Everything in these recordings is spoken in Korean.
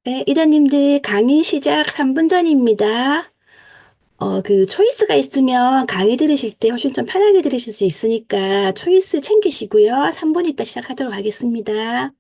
네, 이다님들 강의 시작 3분 전입니다. 초이스가 있으면 강의 들으실 때 훨씬 좀 편하게 들으실 수 있으니까 초이스 챙기시고요. 3분 있다 시작하도록 하겠습니다.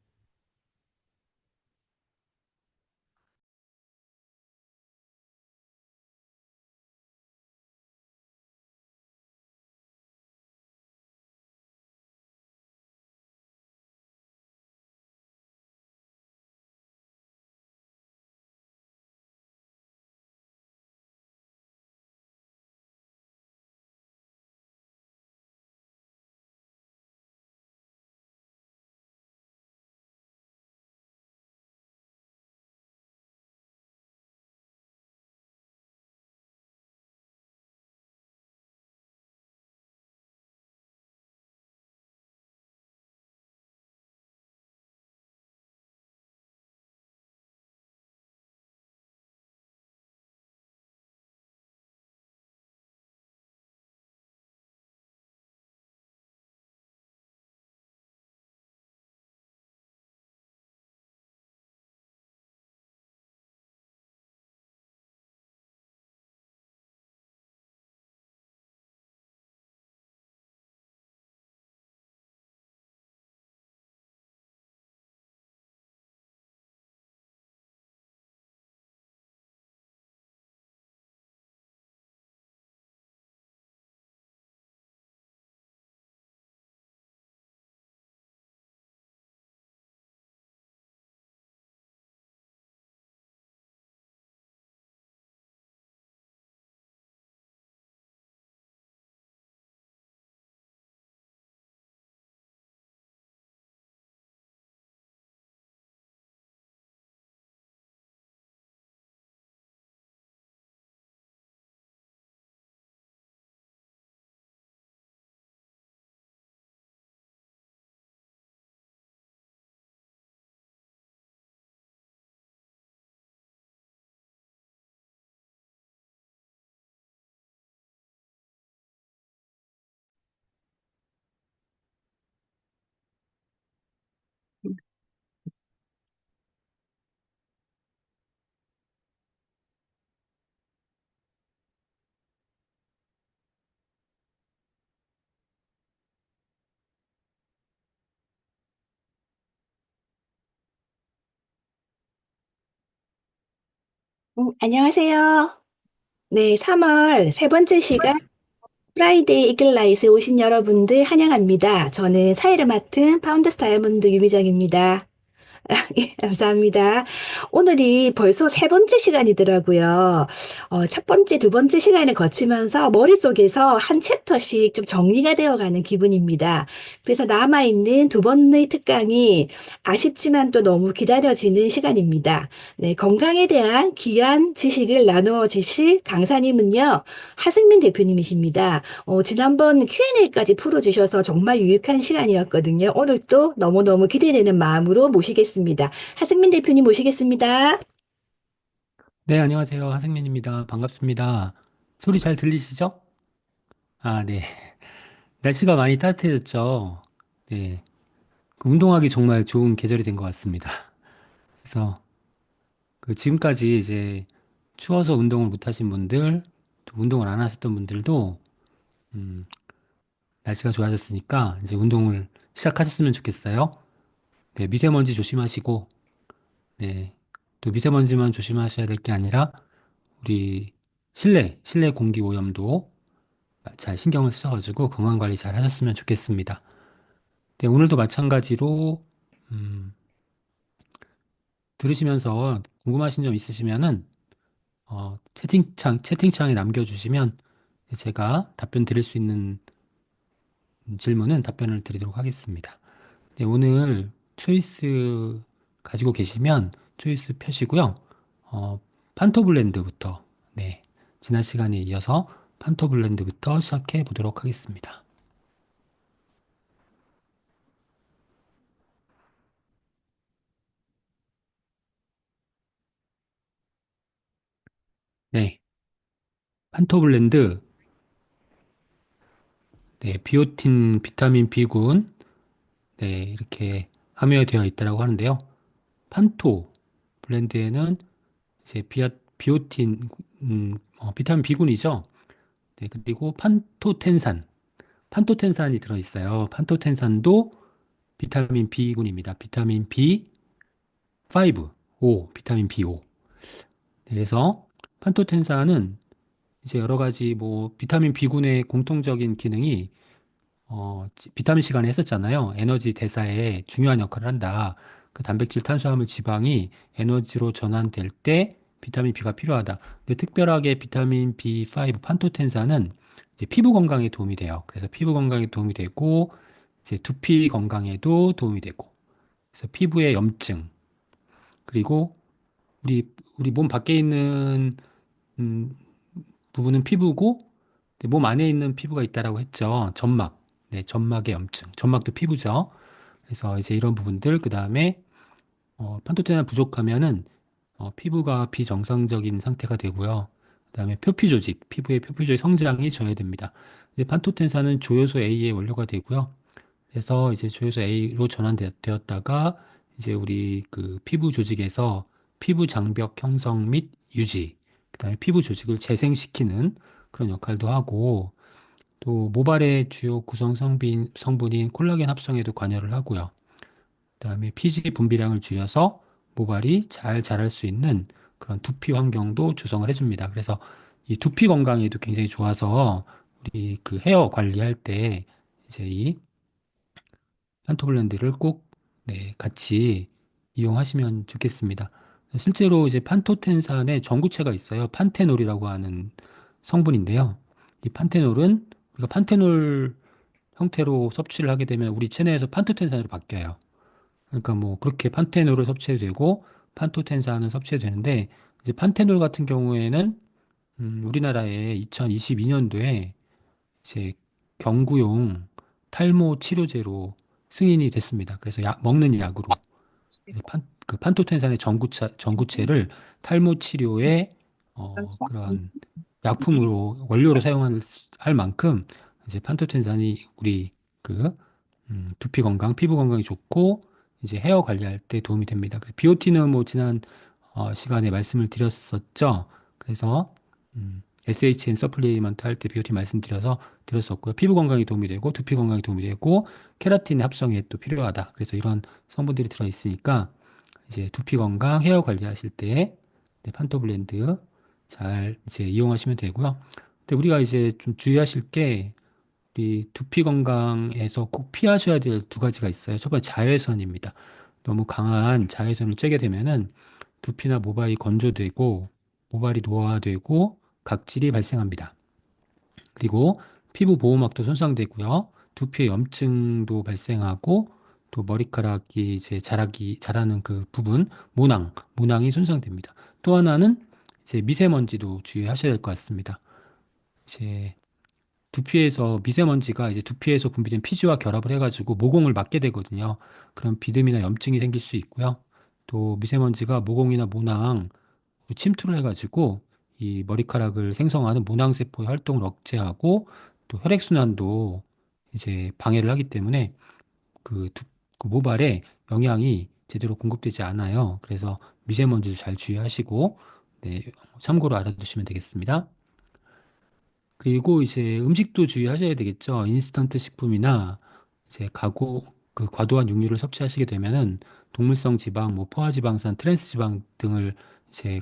안녕하세요. 네, 3월 세 번째 시간 프라이데이 이글라이트에 오신 여러분들 환영합니다. 저는 사회를 맡은 파운더스 다이아몬드 유미정입니다. 예, 감사합니다. 오늘이 벌써 세 번째 시간이더라고요. 첫 번째, 두 번째 시간을 거치면서 머릿속에서 한 챕터씩 좀 정리가 되어가는 기분입니다. 그래서 남아있는 두 번의 특강이 아쉽지만 또 너무 기다려지는 시간입니다. 네, 건강에 대한 귀한 지식을 나누어 주실 강사님은요, 하승민 대표님이십니다. 지난번 Q&A까지 풀어주셔서 정말 유익한 시간이었거든요. 오늘 또 너무너무 기대되는 마음으로 모시겠습니다. 하승민 대표님 모시겠습니다. 네, 안녕하세요. 하승민입니다. 반갑습니다. 소리 잘 들리시죠? 아, 네. 날씨가 많이 따뜻해졌죠? 네. 그 운동하기 정말 좋은 계절이 된 것 같습니다. 그래서 지금까지 이제 추워서 운동을 못 하신 분들, 또 운동을 안 하셨던 분들도, 음, 날씨가 좋아졌으니까 이제 운동을 시작하셨으면 좋겠어요. 네, 미세먼지 조심하시고, 네. 또 미세먼지만 조심하셔야 될 게 아니라, 우리 실내 공기 오염도 잘 신경을 쓰셔가지고 건강 관리 잘 하셨으면 좋겠습니다. 네, 오늘도 마찬가지로 음, 들으시면서 궁금하신 점 있으시면은 채팅창에 남겨주시면 제가 답변 드릴 수 있는 질문은 답변을 드리도록 하겠습니다. 네, 오늘 초이스 가지고 계시면 초이스 펴시고요. 어, 판토블렌드부터 네, 지난 시간에 이어서 판토블렌드부터 시작해 보도록 하겠습니다. 네, 판토블렌드 네, 비오틴, 비타민 B군, 네, 이렇게 함유되어 있다고 하는데요. 판토 블렌드에는 이제 비오틴, 비타민 B군이죠. 네, 그리고 판토텐산이 들어있어요. 판토텐산도 비타민 B군입니다. 비타민 B5, 비타민 B5. 그래서 판토텐산은 이제 여러 가지 뭐 비타민 B군의 공통적인 기능이 비타민 시간에 했었잖아요. 에너지 대사에 중요한 역할을 한다. 그 단백질, 탄수화물, 지방이 에너지로 전환될 때 비타민 B가 필요하다. 근데 특별하게 비타민 B5, 판토텐산은 이제 피부 건강에 도움이 돼요. 그래서 피부 건강에 도움이 되고, 이제 두피 건강에도 도움이 되고, 그래서 피부의 염증, 그리고 우리 몸 밖에 있는 음, 부분은 피부고, 몸 안에 있는 피부가 있다라고 했죠. 점막. 네, 점막의 염증. 점막도 피부죠. 그래서 이제 이런 부분들, 그 다음에, 판토테나 부족하면은, 피부가 비정상적인 상태가 되고요. 그 다음에 피부의 표피 조직 성장이 저해됩니다. 이제 판토텐산은 조효소 A의 원료가 되고요. 그래서 이제 조효소 A로 전환되었다가, 이제 우리 그 피부 조직에서 피부 장벽 형성 및 유지, 그 다음에 피부 조직을 재생시키는 그런 역할도 하고, 또 모발의 주요 성분인 콜라겐 합성에도 관여를 하고요. 그다음에 피지 분비량을 줄여서 모발이 잘 자랄 수 있는 그런 두피 환경도 조성을 해줍니다. 그래서 이 두피 건강에도 굉장히 좋아서 우리 그 헤어 관리할 때 이제 이 판토블렌드를 꼭 네, 같이 이용하시면 좋겠습니다. 실제로 이제 판토텐산에 전구체가 있어요. 판테놀이라고 하는 성분인데요. 이 판테놀은 우리가 판테놀 형태로 섭취를 하게 되면 우리 체내에서 판토텐산으로 바뀌어요. 그러니까 뭐 그렇게 판테놀을 섭취해도 되고 판토텐산은 섭취해도 되는데 이제 판테놀 같은 경우에는 우리나라에 2022년도에 이제 경구용 탈모 치료제로 승인이 됐습니다. 그래서 먹는 약으로 이제 그 판토텐산의 전구체를 탈모 치료에 그런 약품으로 원료로 할 만큼 이제 판토텐산이 우리 그 두피 건강, 피부 건강이 좋고 이제 헤어 관리할 때 도움이 됩니다. 비오티는 뭐 지난 시간에 말씀을 드렸었죠. 그래서 SHN 서플리먼트 할 때 비오티 말씀드려서 드렸었고요. 피부 건강에 도움이 되고 두피 건강에 도움이 되고 케라틴 합성에 또 필요하다. 그래서 이런 성분들이 들어 있으니까 이제 두피 건강, 헤어 관리하실 때 네, 판토 블렌드 잘 이제 이용하시면 되고요. 근데 우리가 이제 좀 주의하실 게 우리 두피 건강에서 꼭 피하셔야 될 두 가지가 있어요. 첫 번째 자외선입니다. 너무 강한 자외선을 쬐게 되면은 두피나 모발이 건조되고 모발이 노화되고 각질이 발생합니다. 그리고 피부 보호막도 손상되고요. 두피에 염증도 발생하고 또 머리카락이 이제 자라는 그 부분, 모낭이 손상됩니다. 또 하나는 이제 미세먼지도 주의하셔야 될 것 같습니다. 이제 두피에서 미세먼지가 이제 두피에서 분비된 피지와 결합을 해가지고 모공을 막게 되거든요. 그럼 비듬이나 염증이 생길 수 있고요. 또 미세먼지가 모공이나 모낭 침투를 해가지고 이 머리카락을 생성하는 모낭세포의 활동을 억제하고 또 혈액순환도 이제 방해를 하기 때문에 그, 그 모발에 영양이 제대로 공급되지 않아요. 그래서 미세먼지도 잘 주의하시고 네, 참고로 알아두시면 되겠습니다. 그리고 이제 음식도 주의하셔야 되겠죠. 인스턴트 식품이나 이제 과도한 육류를 섭취하시게 되면은 동물성 지방, 뭐 포화지방산, 트랜스지방 등을 이제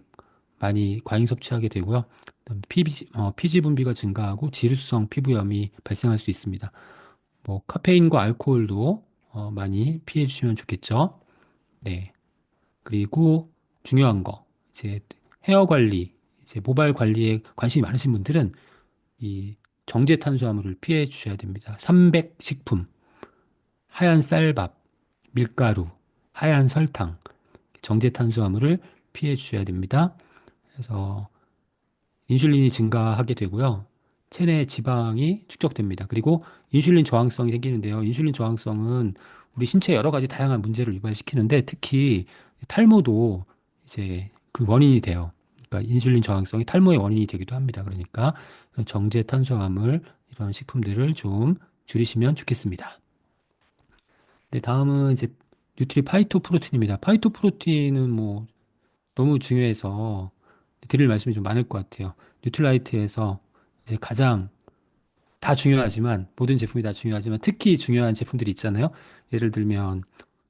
많이 과잉 섭취하게 되고요. 그다음 피지 분비가 증가하고 지루성 피부염이 발생할 수 있습니다. 뭐 카페인과 알코올도 많이 피해 주시면 좋겠죠. 네. 그리고 중요한 거 이제 헤어 관리, 이제 모발 관리에 관심이 많으신 분들은 이 정제 탄수화물을 피해 주셔야 됩니다. 삼백식품, 하얀 쌀밥, 밀가루, 하얀 설탕, 정제 탄수화물을 피해 주셔야 됩니다. 그래서 인슐린이 증가하게 되고요. 체내 지방이 축적됩니다. 그리고 인슐린 저항성이 생기는데요. 인슐린 저항성은 우리 신체에 여러 가지 다양한 문제를 유발시키는데 특히 탈모도 이제 그 원인이 돼요. 그러니까 인슐린 저항성이 탈모의 원인이 되기도 합니다. 그러니까 정제 탄수화물 이런 식품들을 좀 줄이시면 좋겠습니다. 네, 다음은 이제 뉴트리 파이토 프로틴입니다. 파이토 프로틴은 뭐 너무 중요해서 드릴 말씀이 좀 많을 것 같아요. 뉴트라이트에서 이제 가장 다 중요하지만 모든 제품이 다 중요하지만 특히 중요한 제품들이 있잖아요. 예를 들면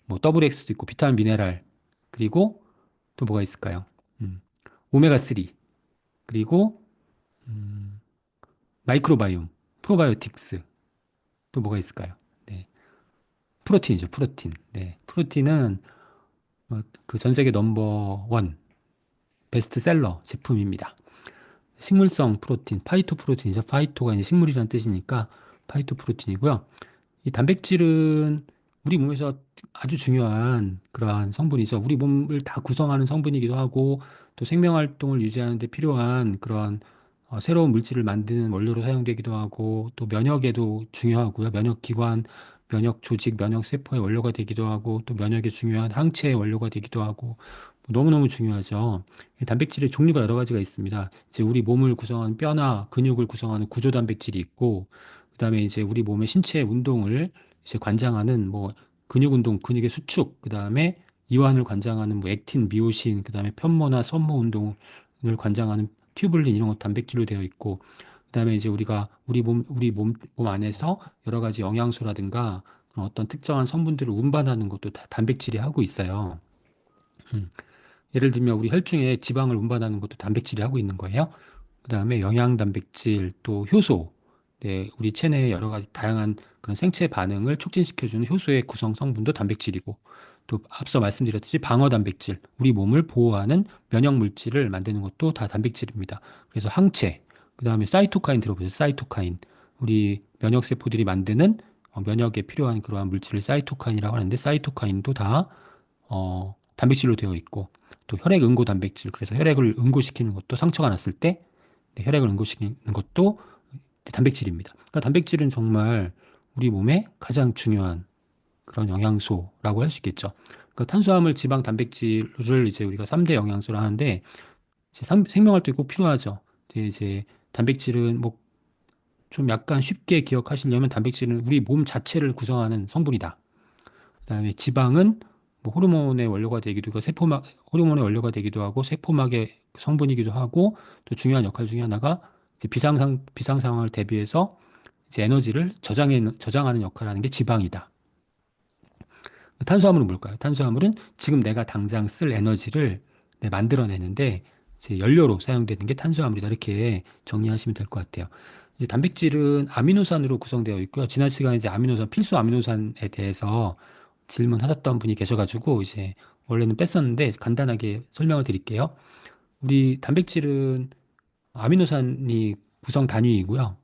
뭐 더블 X도 있고 비타민 미네랄 그리고 또 뭐가 있을까요? 음, 오메가 3 그리고 마이크로바이옴, 프로바이오틱스 또 뭐가 있을까요? 네, 프로틴이죠, 프로틴. 네, 프로틴은 그 전 세계 넘버 원 베스트셀러 제품입니다. 식물성 프로틴, 파이토 프로틴이죠. 파이토가 이제 식물이라는 뜻이니까 파이토 프로틴이고요. 이 단백질은 우리 몸에서 아주 중요한 그러한 성분이죠. 우리 몸을 다 구성하는 성분이기도 하고 또 생명 활동을 유지하는 데 필요한 그런 새로운 물질을 만드는 원료로 사용되기도 하고 또 면역에도 중요하고요. 면역 기관, 면역 조직, 면역 세포의 원료가 되기도 하고 또 면역에 중요한 항체의 원료가 되기도 하고 너무너무 중요하죠. 이 단백질의 종류가 여러 가지가 있습니다. 이제 우리 몸을 구성하는 뼈나 근육을 구성하는 구조 단백질이 있고 그다음에 이제 우리 몸의 신체 운동을 이제 관장하는 뭐 근육 운동, 근육의 수축, 그다음에 이완을 관장하는 뭐 액틴, 미오신, 그다음에 편모나 섬모 운동을 관장하는 튜블린 이런 것 단백질로 되어 있고 그다음에 이제 우리가 우리 몸 안에서 여러 가지 영양소라든가 그런 어떤 특정한 성분들을 운반하는 것도 다 단백질이 하고 있어요. 음. 예를 들면 우리 혈중에 지방을 운반하는 것도 단백질이 하고 있는 거예요. 그다음에 영양 단백질 또 효소, 네, 우리 체내의 여러 가지 다양한 그런 생체 반응을 촉진시켜주는 효소의 구성 성분도 단백질이고 또 앞서 말씀드렸듯이 방어 단백질, 우리 몸을 보호하는 면역 물질을 만드는 것도 다 단백질입니다. 그래서 항체, 그다음에 사이토카인 들어보세요. 사이토카인, 우리 면역 세포들이 만드는 면역에 필요한 그러한 물질을 사이토카인이라고 하는데 사이토카인도 다 단백질로 되어 있고 또 혈액 응고 단백질, 그래서 혈액을 응고시키는 것도 상처가 났을 때 네, 혈액을 응고시키는 것도 단백질입니다. 그러니까 단백질은 정말 우리 몸에 가장 중요한 그런 영양소라고 할 수 있겠죠. 그러니까 탄수화물, 지방, 단백질을 이제 우리가 3대 영양소라 하는데 이제 생명활동에 꼭 필요하죠. 이제 단백질은 뭐 좀 약간 쉽게 기억하시려면 단백질은 우리 몸 자체를 구성하는 성분이다. 그다음에 지방은 뭐 호르몬의 원료가 되기도 하고 세포막 호르몬의 원료가 되기도 하고 세포막의 성분이기도 하고 또 중요한 역할 중에 하나가 이제 비상 상황을 대비해서 이제 에너지를 저장하는 역할을 하는 게 지방이다. 탄수화물은 뭘까요? 탄수화물은 지금 내가 당장 쓸 에너지를 만들어내는데 이제 연료로 사용되는 게 탄수화물이다. 이렇게 정리하시면 될 것 같아요. 이제 단백질은 아미노산으로 구성되어 있고요. 지난 시간에 이제 아미노산, 필수 아미노산에 대해서 질문하셨던 분이 계셔가지고 이제 원래는 뺐었는데 간단하게 설명을 드릴게요. 우리 단백질은 아미노산이 구성 단위이고요.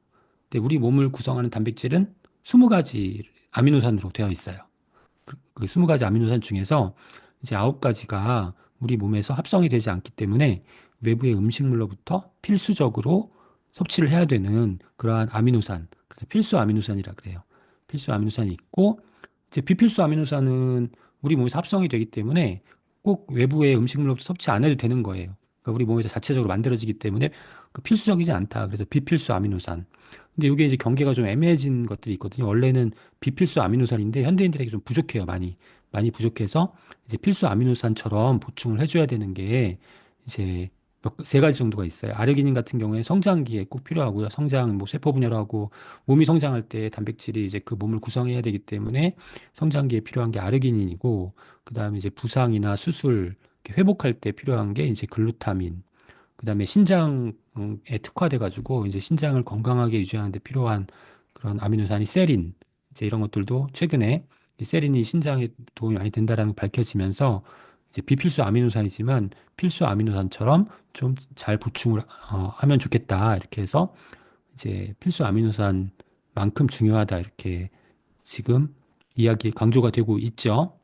근데 우리 몸을 구성하는 단백질은 20가지 아미노산으로 되어 있어요. 그 20가지 아미노산 중에서 이제 9가지가 우리 몸에서 합성이 되지 않기 때문에 외부의 음식물로부터 필수적으로 섭취를 해야 되는 그러한 아미노산. 그래서 필수 아미노산이라 그래요. 필수 아미노산이 있고 이제 비필수 아미노산은 우리 몸에서 합성이 되기 때문에 꼭 외부의 음식물로부터 섭취 안 해도 되는 거예요. 그러니까 우리 몸에서 자체적으로 만들어지기 때문에 그 필수적이지 않다. 그래서 비필수 아미노산. 근데 이게 이제 경계가 좀 애매해진 것들이 있거든요. 원래는 비필수 아미노산인데 현대인들에게 좀 부족해요. 많이 부족해서 이제 필수 아미노산처럼 보충을 해줘야 되는 게 이제 세 가지 정도가 있어요. 아르기닌 같은 경우에 성장기에 꼭 필요하고요. 성장, 뭐 세포 분열을 하고 몸이 성장할 때 단백질이 이제 그 몸을 구성해야 되기 때문에 성장기에 필요한 게 아르기닌이고, 그 다음에 이제 부상이나 수술, 이렇게 회복할 때 필요한 게 이제 글루타민, 그다음에 신장에 특화돼 가지고 이제 신장을 건강하게 유지하는 데 필요한 그런 아미노산이 세린, 이제 이런 것들도 최근에 이 세린이 신장에 도움이 많이 된다라는 게 밝혀지면서 이제 비필수 아미노산이지만 필수 아미노산처럼 좀 잘 보충을 하면 좋겠다, 이렇게 해서 이제 필수 아미노산만큼 중요하다, 이렇게 지금 이야기 강조가 되고 있죠.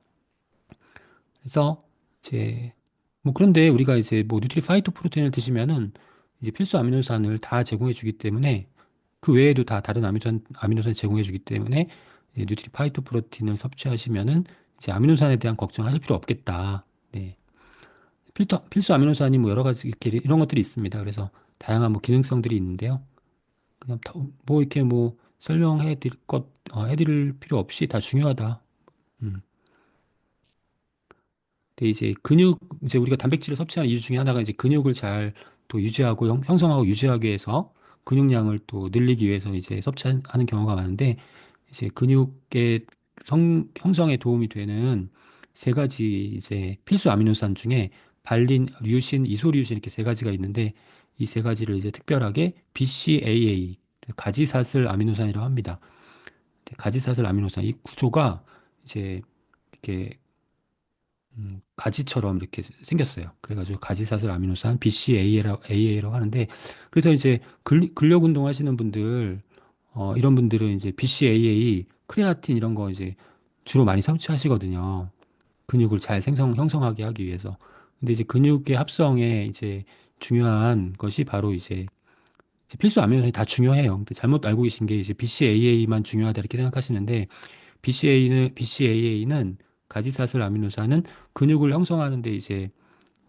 그래서 이제 뭐 그런데 우리가 이제 뭐 뉴트리 파이토 프로테인을 드시면은 이제 필수 아미노산을 다 제공해 주기 때문에 그 외에도 다 다른 아미노산 제공해 주기 때문에 이 뉴트리 파이토 프로틴을 섭취하시면은 이제 아미노산에 대한 걱정하실 필요 없겠다. 네. 필수 아미노산이 뭐 여러 가지 이렇게 이런 것들이 있습니다. 그래서 다양한 뭐 기능성들이 있는데요. 그냥 뭐 이렇게 뭐 해드릴 필요 없이 다 중요하다. 음. 근데 이제 이제 우리가 단백질을 섭취하는 이유 중에 하나가 이제 근육을 잘 또 유지하고 형성하고 유지하기 위해서 근육량을 또 늘리기 위해서 이제 섭취하는 경우가 많은데 이제 근육의 형성에 도움이 되는 세 가지 이제 필수 아미노산 중에 발린, 류신, 이소류신 이렇게 세 가지가 있는데 이 세 가지를 이제 특별하게 BCAA 가지사슬 아미노산이라고 합니다. 가지사슬 아미노산 이 구조가 이제 이렇게 가지처럼 이렇게 생겼어요. 그래가지고 가지사슬 아미노산 BCAA라고 하는데 그래서 이제 근력 운동 하시는 분들 이런 분들은 이제 BCAA, 크레아틴 이런 거 이제 주로 많이 섭취하시거든요. 근육을 잘 형성하게 하기 위해서. 근데 이제 근육의 합성에 이제 중요한 것이 바로 이제 필수 아미노산이 다 중요해요. 근데 잘못 알고 계신 게 이제 BCAA만 중요하다 이렇게 생각하시는데 BCAA는 가지사슬 아미노산은 근육을 형성하는데 이제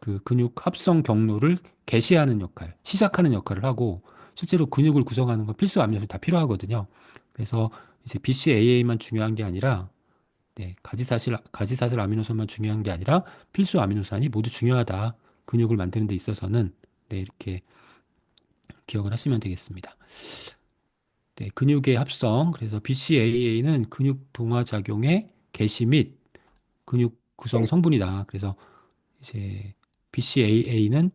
그 근육 합성 경로를 개시하는 역할, 시작하는 역할을 하고 실제로 근육을 구성하는 건 필수 아미노산이 다 필요하거든요. 그래서 이제 BCAA만 중요한 게 아니라 네, 가지사슬 아미노산만 중요한 게 아니라 필수 아미노산이 모두 중요하다. 근육을 만드는 데 있어서는 네, 이렇게 기억을 하시면 되겠습니다. 네, 근육의 합성. 그래서 BCAA는 근육 동화 작용의 개시 및 근육 구성 성분이다. 그래서 이제 BCAA는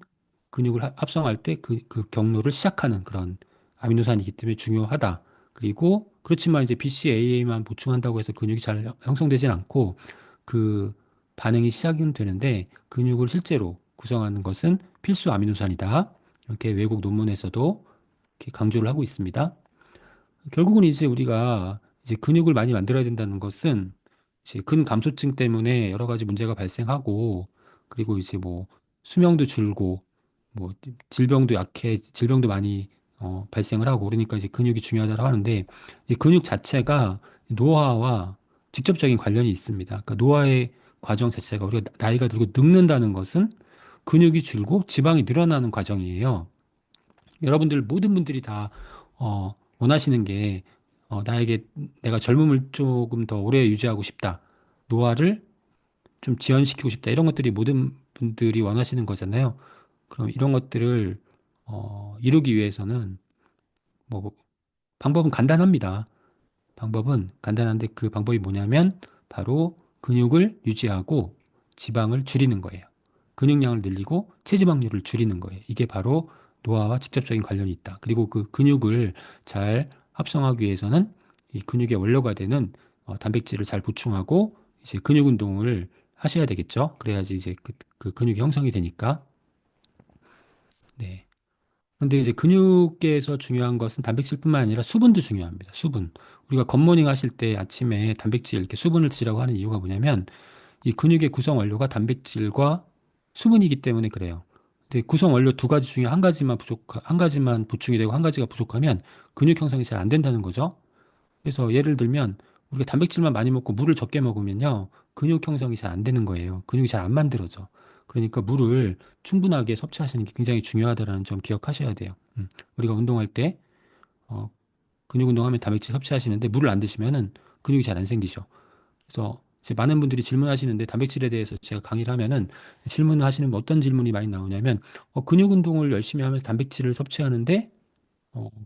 근육을 합성할 때 그 경로를 시작하는 그런 아미노산이기 때문에 중요하다. 그리고 그렇지만 이제 BCAA만 보충한다고 해서 근육이 잘 형성되진 않고 그 반응이 시작은 되는데 근육을 실제로 구성하는 것은 필수 아미노산이다. 이렇게 외국 논문에서도 이렇게 강조를 하고 있습니다. 결국은 이제 우리가 이제 근육을 많이 만들어야 된다는 것은 이제 근감소증 때문에 여러 가지 문제가 발생하고 그리고 이제 뭐 수명도 줄고 뭐 질병도 많이 발생을 하고 그러니까 이제 근육이 중요하다고 하는데 이 근육 자체가 노화와 직접적인 관련이 있습니다. 그러니까 노화의 과정 자체가 우리가 나이가 들고 늙는다는 것은 근육이 줄고 지방이 늘어나는 과정이에요. 여러분들 모든 분들이 다 원하시는 게 나에게 내가 젊음을 조금 더 오래 유지하고 싶다. 노화를 좀 지연시키고 싶다. 이런 것들이 모든 분들이 원하시는 거잖아요. 그럼 이런 것들을 이루기 위해서는 뭐 방법은 간단합니다. 방법은 간단한데 그 방법이 뭐냐면 바로 근육을 유지하고 지방을 줄이는 거예요. 근육량을 늘리고 체지방률을 줄이는 거예요. 이게 바로 노화와 직접적인 관련이 있다. 그리고 그 근육을 잘 합성하기 위해서는 이 근육의 원료가 되는 단백질을 잘 보충하고 이제 근육 운동을 하셔야 되겠죠. 그래야지 이제 그 근육이 형성이 되니까. 네. 근데 이제 근육계에서 중요한 것은 단백질뿐만 아니라 수분도 중요합니다. 수분. 우리가 굿모닝 하실 때 아침에 단백질 이렇게 수분을 드시라고 하는 이유가 뭐냐면 이 근육의 구성 원료가 단백질과 수분이기 때문에 그래요. 근데 구성 원료 두 가지 중에 한 가지만 보충이 되고 한 가지가 부족하면 근육 형성이 잘 안 된다는 거죠. 그래서 예를 들면 우리가 단백질만 많이 먹고 물을 적게 먹으면요. 근육 형성이 잘 안 되는 거예요. 근육이 잘 안 만들어져. 그러니까 물을 충분하게 섭취하시는 게 굉장히 중요하다는 점 기억하셔야 돼요. 우리가 운동할 때 어, 근육 운동하면 단백질 섭취하시는데 물을 안 드시면은 근육이 잘 안 생기죠. 그래서 이제 많은 분들이 질문하시는데 단백질에 대해서 제가 강의를 하면은 질문을 하시는 어떤 질문이 많이 나오냐면 근육 운동을 열심히 하면서 단백질을 섭취하는데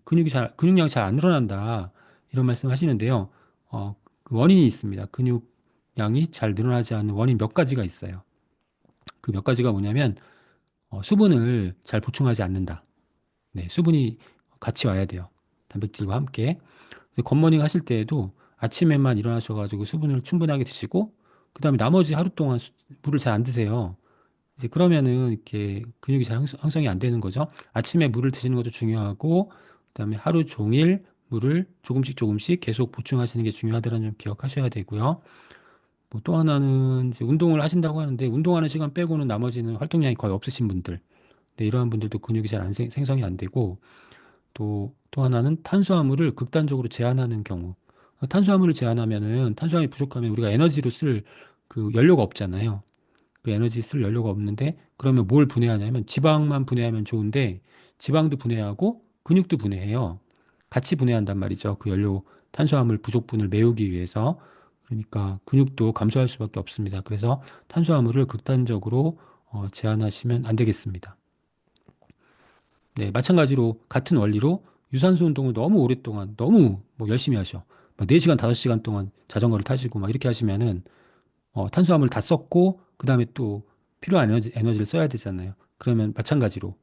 근육량이 잘 안 늘어난다. 이런 말씀 하시는데요. 그 원인이 있습니다. 근육량이 잘 늘어나지 않는 원인 몇 가지가 있어요. 그 몇 가지가 뭐냐면, 수분을 잘 보충하지 않는다. 네, 수분이 같이 와야 돼요. 단백질과 함께. 그래서 굿모닝 하실 때에도 아침에만 일어나셔가지고 수분을 충분하게 드시고, 그 다음에 나머지 하루 동안 물을 잘 안 드세요. 이제 그러면은 이렇게 근육이 잘 형성이 안 되는 거죠. 아침에 물을 드시는 것도 중요하고, 그다음에 하루 종일 물을 조금씩 조금씩 계속 보충하시는 게 중요하다는 점 기억하셔야 되고요. 뭐 또 하나는 이제 운동을 하신다고 하는데 운동하는 시간 빼고는 나머지는 활동량이 거의 없으신 분들. 네, 이러한 분들도 근육이 잘 생성이 안 되고 또 하나는 탄수화물을 극단적으로 제한하는 경우. 탄수화물을 제한하면은 탄수화물이 부족하면 우리가 에너지로 쓸 그 연료가 없잖아요. 그 에너지 쓸 연료가 없는데 그러면 뭘 분해하냐면 지방만 분해하면 좋은데 지방도 분해하고 근육도 분해해요. 같이 분해한단 말이죠. 그 탄수화물 부족분을 메우기 위해서. 그러니까 근육도 감소할 수밖에 없습니다. 그래서 탄수화물을 극단적으로 제한하시면 안 되겠습니다. 네, 마찬가지로 같은 원리로 유산소 운동을 너무 오랫동안 너무 뭐 열심히 하셔. 막 4시간, 5시간 동안 자전거를 타시고 막 이렇게 하시면은 탄수화물 다 썼고 그다음에 또 필요한 에너지를 써야 되잖아요. 그러면 마찬가지로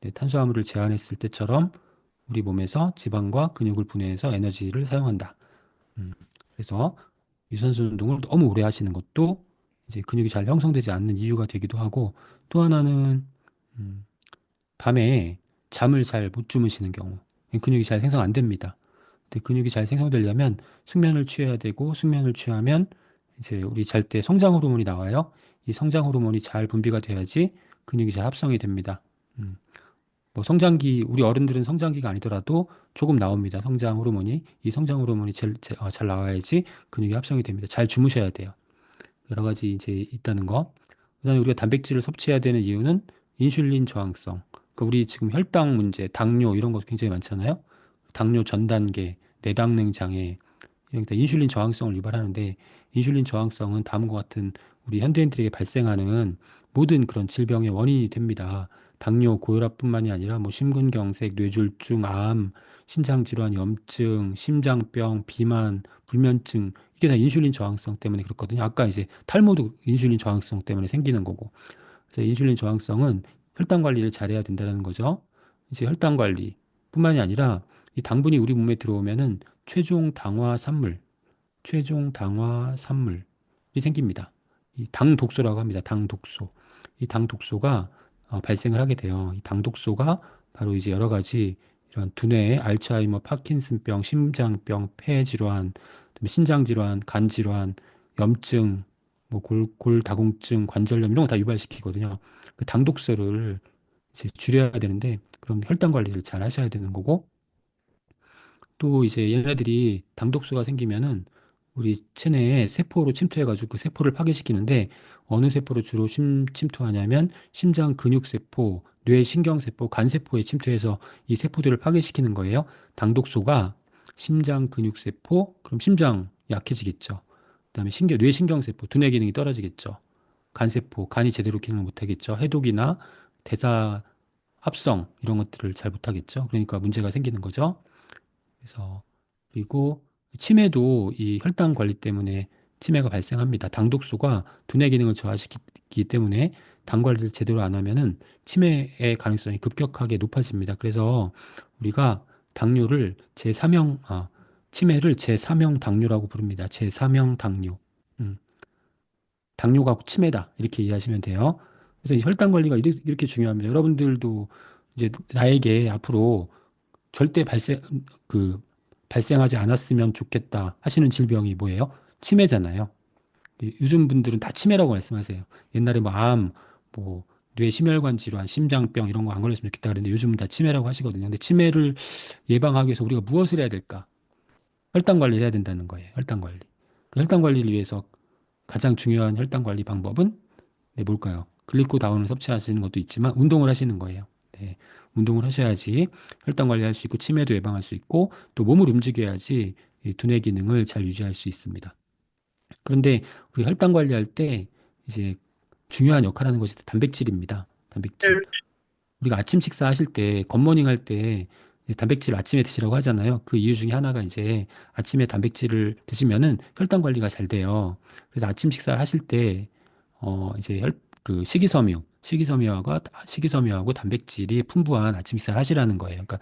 네, 탄수화물을 제한했을 때처럼 우리 몸에서 지방과 근육을 분해해서 에너지를 사용한다. 음, 그래서 유산소 운동을 너무 오래 하시는 것도 이제 근육이 잘 형성되지 않는 이유가 되기도 하고 또 하나는 음, 밤에 잠을 잘 못 주무시는 경우 근육이 잘 생성 안 됩니다. 근데 근육이 잘 생성되려면 숙면을 취해야 되고 숙면을 취하면 이제 우리 잘 때 성장 호르몬이 나와요. 이 성장 호르몬이 잘 분비가 돼야지 근육이 잘 합성이 됩니다. 음, 뭐 성장기 우리 어른들은 성장기가 아니더라도 조금 나옵니다. 성장 호르몬이 이 성장 호르몬이 잘 나와야지 근육이 합성이 됩니다. 잘 주무셔야 돼요. 여러 가지 이제 있다는 거. 그다음에 우리가 단백질을 섭취해야 되는 이유는 인슐린 저항성. 그러니까 우리 지금 혈당 문제, 당뇨 이런 거 굉장히 많잖아요. 당뇨 전 단계, 내당능 장애, 이런 게 다 인슐린 저항성을 유발하는데 인슐린 저항성은 다음과 같은 우리 현대인들에게 발생하는 모든 그런 질병의 원인이 됩니다. 당뇨, 고혈압뿐만이 아니라 뭐 심근경색, 뇌졸중, 암, 신장질환, 염증, 심장병, 비만, 불면증 이게 다 인슐린 저항성 때문에 그렇거든요. 아까 이제 탈모도 인슐린 저항성 때문에 생기는 거고. 그래서 인슐린 저항성은 혈당 관리를 잘해야 된다는 거죠. 이제 혈당 관리뿐만이 아니라 이 당분이 우리 몸에 들어오면은 최종 당화 산물이 생깁니다. 이 당독소라고 합니다. 당독소. 이 당독소가 발생을 하게 돼요. 이 당독소가 바로 이제 여러 가지 이런 두뇌, 알츠하이머, 파킨슨병, 심장병, 폐질환, 그다음에 신장질환, 간질환, 염증, 뭐 골다공증, 관절염 이런 거 다 유발시키거든요. 그 당독소를 이제 줄여야 되는데 그럼 혈당 관리를 잘 하셔야 되는 거고 또 이제 얘네들이 당독수가 생기면은 우리 체내에 세포로 침투해가지고 그 세포를 파괴시키는데 어느 세포로 주로 침투하냐면 심장 근육세포, 뇌신경세포, 간세포에 침투해서 이 세포들을 파괴시키는 거예요. 당독소가 심장 근육세포, 그럼 심장 약해지겠죠. 그다음에 뇌신경세포, 두뇌 기능이 떨어지겠죠. 간세포, 간이 제대로 기능을 못하겠죠. 해독이나 대사 합성 이런 것들을 잘 못하겠죠. 그러니까 문제가 생기는 거죠. 그래서 그리고 치매도 이 혈당 관리 때문에 치매가 발생합니다. 당독소가 두뇌 기능을 저하시키기 때문에 당 관리를 제대로 안 하면은 치매의 가능성이 급격하게 높아집니다. 그래서 우리가 당뇨를 치매를 제3형 당뇨라고 부릅니다. 제3형 당뇨. 음, 당뇨가 치매다. 이렇게 이해하시면 돼요. 그래서 이 혈당 관리가 이렇게 중요합니다. 여러분들도 이제 나에게 앞으로 절대 그, 발생하지 않았으면 좋겠다 하시는 질병이 뭐예요? 치매잖아요. 요즘 분들은 다 치매라고 말씀하세요. 옛날에 뭐 암, 뭐 뇌심혈관 질환, 심장병 이런 거 안 걸렸으면 좋겠다 그랬는데 요즘은 다 치매라고 하시거든요. 근데 치매를 예방하기 위해서 우리가 무엇을 해야 될까? 혈당 관리를 해야 된다는 거예요. 혈당 관리. 그 혈당 관리를 위해서 가장 중요한 혈당 관리 방법은 네, 뭘까요? 글리코다운을 섭취하시는 것도 있지만 운동을 하시는 거예요. 네, 운동을 하셔야지 혈당 관리할 수 있고 치매도 예방할 수 있고 또 몸을 움직여야지 이 두뇌 기능을 잘 유지할 수 있습니다. 그런데 우리 혈당 관리할 때 이제 중요한 역할을 하는 것이 단백질입니다. 단백질. 우리가 아침 식사하실 때 굿모닝 할 때 단백질 아침에 드시라고 하잖아요. 그 이유 중에 하나가 이제 아침에 단백질을 드시면은 혈당 관리가 잘 돼요. 그래서 아침 식사를 하실 때 이제 식이섬유하고 단백질이 풍부한 아침 식사를 하시라는 거예요. 그러니까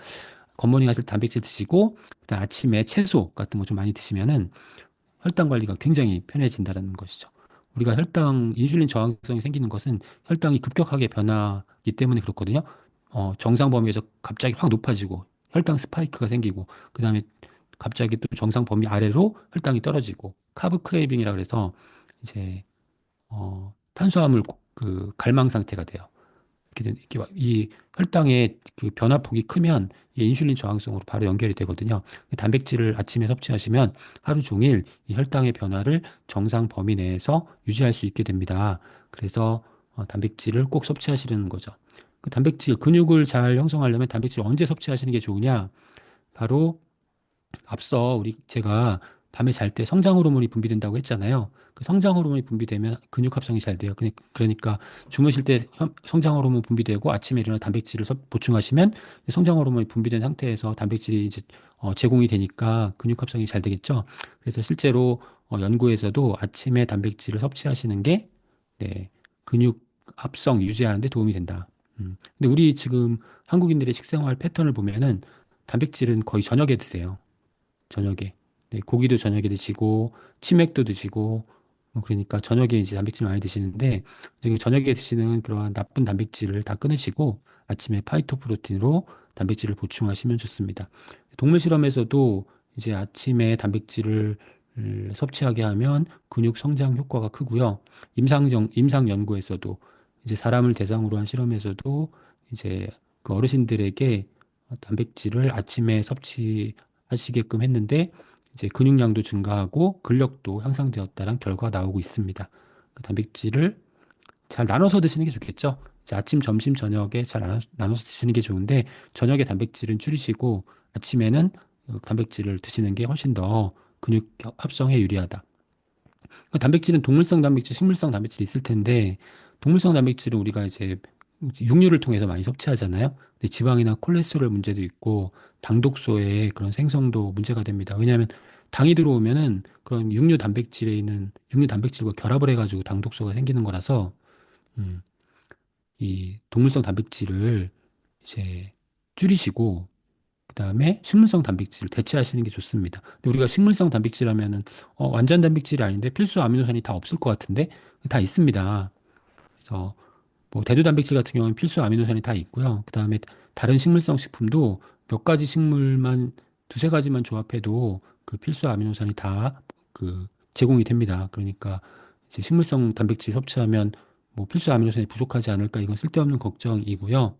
굿모닝 하실 때 단백질 드시고 그다음 아침에 채소 같은 거 좀 많이 드시면은 혈당 관리가 굉장히 편해진다는 것이죠. 우리가 인슐린 저항성이 생기는 것은 혈당이 급격하게 변하기 때문에 그렇거든요. 정상 범위에서 갑자기 확 높아지고 혈당 스파이크가 생기고 그다음에 갑자기 또 정상 범위 아래로 혈당이 떨어지고 카브 크레이빙이라 그래서 이제 탄수화물 그 갈망 상태가 돼요. 이 혈당의 그 변화폭이 크면 이 인슐린 저항성으로 바로 연결이 되거든요. 단백질을 아침에 섭취하시면 하루 종일 이 혈당의 변화를 정상 범위 내에서 유지할 수 있게 됩니다. 그래서 단백질을 꼭 섭취하시는 거죠. 그 단백질, 근육을 잘 형성하려면 단백질 언제 섭취하시는 게 좋으냐? 바로 앞서 제가 밤에 잘 때 성장 호르몬이 분비된다고 했잖아요. 그 성장 호르몬이 분비되면 근육 합성이 잘 돼요. 그러니까 주무실 때 성장 호르몬 분비되고 아침에 일어나 단백질을 보충하시면 성장 호르몬이 분비된 상태에서 단백질이 이제 제공이 되니까 근육 합성이 잘 되겠죠. 그래서 실제로 연구에서도 아침에 단백질을 섭취하시는 게 네, 근육 합성 유지하는 데 도움이 된다. 근데 우리 지금 한국인들의 식생활 패턴을 보면은 단백질은 거의 저녁에 드세요. 저녁에. 네, 고기도 저녁에 드시고, 치맥도 드시고, 뭐 그러니까 저녁에 이제 단백질 많이 드시는데, 이제 저녁에 드시는 그러한 나쁜 단백질을 다 끊으시고, 아침에 파이토프로틴으로 단백질을 보충하시면 좋습니다. 동물 실험에서도 이제 아침에 단백질을 섭취하게 하면 근육 성장 효과가 크고요. 임상 연구에서도 이제 사람을 대상으로 한 실험에서도 이제 그 어르신들에게 단백질을 아침에 섭취하시게끔 했는데 이제 근육량도 증가하고 근력도 향상되었다는 결과가 나오고 있습니다. 그 단백질을 잘 나눠서 드시는 게 좋겠죠. 이제 아침, 점심, 저녁에 잘 나눠서 드시는 게 좋은데 저녁에 단백질은 줄이시고 아침에는 단백질을 드시는 게 훨씬 더 근육 합성에 유리하다. 그 단백질은 동물성 단백질, 식물성 단백질이 있을 텐데 동물성 단백질은 우리가 이제 육류를 통해서 많이 섭취하잖아요. 근데 지방이나 콜레스테롤 문제도 있고 당독소의 그런 생성도 문제가 됩니다. 왜냐하면 당이 들어오면은 그런 육류 단백질과 결합을 해가지고 당독소가 생기는 거라서 음, 이 동물성 단백질을 이제 줄이시고 그다음에 식물성 단백질을 대체하시는 게 좋습니다. 근데 우리가 식물성 단백질 하면은 완전 단백질이 아닌데 필수 아미노산이 다 없을 것 같은데 다 있습니다. 그래서 뭐 대두 단백질 같은 경우는 필수 아미노산이 다 있고요. 그다음에 다른 식물성 식품도 몇 가지 식물만 두세 가지만 조합해도 그 필수 아미노산이 다 그 제공이 됩니다. 그러니까 이제 식물성 단백질 섭취하면 뭐 필수 아미노산이 부족하지 않을까 이건 쓸데없는 걱정이고요.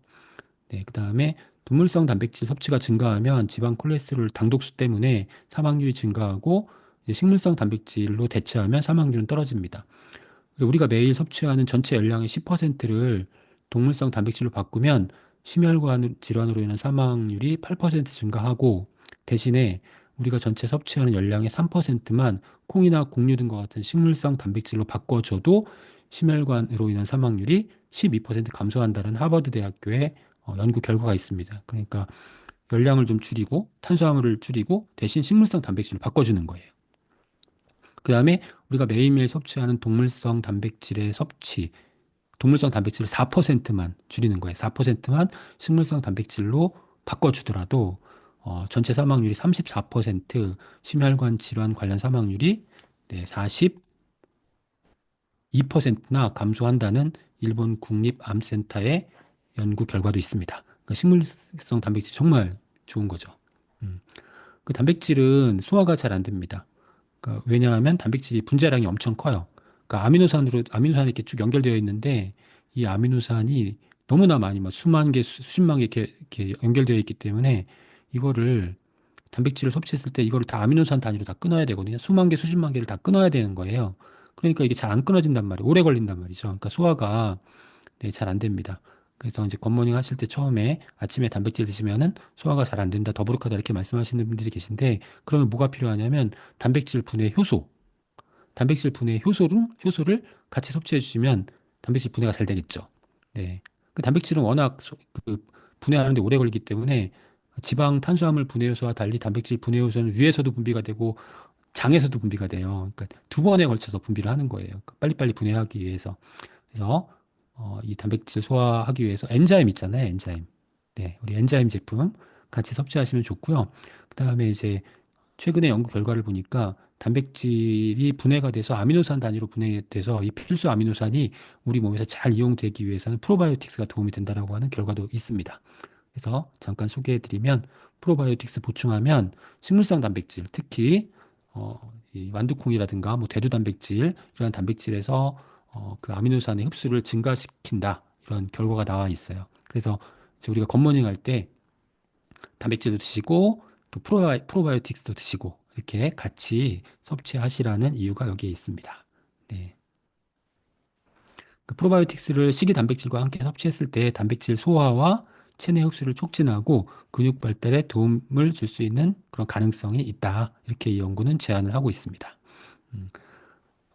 네, 그다음에 동물성 단백질 섭취가 증가하면 지방 콜레스테롤 당독수 때문에 사망률이 증가하고 이제 식물성 단백질로 대체하면 사망률은 떨어집니다. 우리가 매일 섭취하는 전체 열량의 10%를 동물성 단백질로 바꾸면 심혈관 질환으로 인한 사망률이 8% 증가하고 대신에 우리가 전체 섭취하는 열량의 3%만 콩이나 곡류 등과 같은 식물성 단백질로 바꿔줘도 심혈관으로 인한 사망률이 12% 감소한다는 하버드 대학교의 연구 결과가 있습니다. 그러니까 열량을 좀 줄이고 탄수화물을 줄이고 대신 식물성 단백질로 바꿔주는 거예요. 그 다음에 우리가 매일매일 섭취하는 동물성 단백질을 4%만 줄이는 거예요. 4%만 식물성 단백질로 바꿔주더라도 전체 사망률이 34%, 심혈관 질환 관련 사망률이 네, 42%나 감소한다는 일본 국립암센터의 연구 결과도 있습니다. 그러니까 식물성 단백질 정말 좋은 거죠. 음. 그 단백질은 소화가 잘 안 됩니다. 그러니까 왜냐하면 단백질이 분자량이 엄청 커요. 그러니까 아미노산이 이렇게 쭉 연결되어 있는데 이 아미노산이 너무나 많이 막 수만 개, 수십만 개 이렇게 연결되어 있기 때문에 이거를 단백질을 섭취했을 때 이거를 다 아미노산 단위로 다 끊어야 되거든요. 수만 개, 수십만 개를 다 끊어야 되는 거예요. 그러니까 이게 잘 안 끊어진단 말이에요. 오래 걸린단 말이죠. 그러니까 소화가 네, 잘 안 됩니다. 그래서 이제 굿모닝 하실 때 처음에 아침에 단백질 드시면은 소화가 잘 안 된다, 더부룩하다 이렇게 말씀하시는 분들이 계신데 그러면 뭐가 필요하냐면 단백질 분해 효소, 단백질 분해 효소를 같이 섭취해 주시면 단백질 분해가 잘 되겠죠. 네. 그 단백질은 워낙 그 분해하는데 오래 걸리기 때문에 지방 탄수화물 분해 효소와 달리 단백질 분해 효소는 위에서도 분비가 되고 장에서도 분비가 돼요. 그러니까 두 번에 걸쳐서 분비를 하는 거예요. 그러니까 빨리빨리 분해하기 위해서. 그래서 이 단백질 소화하기 위해서 엔자임 있잖아요, 엔자임. 네, 우리 엔자임 제품 같이 섭취하시면 좋고요. 그다음에 이제 최근에 연구 결과를 보니까 단백질이 분해가 돼서 아미노산 단위로 분해돼서 이 필수 아미노산이 우리 몸에서 잘 이용되기 위해서는 프로바이오틱스가 도움이 된다라고 하는 결과도 있습니다. 그래서 잠깐 소개해드리면 프로바이오틱스 보충하면 식물성 단백질, 특히 이 완두콩이라든가 뭐 대두 단백질 이런 단백질에서 그 아미노산의 흡수를 증가시킨다 이런 결과가 나와 있어요. 그래서 이제 우리가 굿모닝 할 때 단백질도 드시고 또 프로바이오틱스도 드시고 이렇게 같이 섭취하시라는 이유가 여기에 있습니다. 네. 그 프로바이오틱스를 식이 단백질과 함께 섭취했을 때 단백질 소화와 체내 흡수를 촉진하고 근육 발달에 도움을 줄 수 있는 그런 가능성이 있다. 이렇게 이 연구는 제안을 하고 있습니다. 음,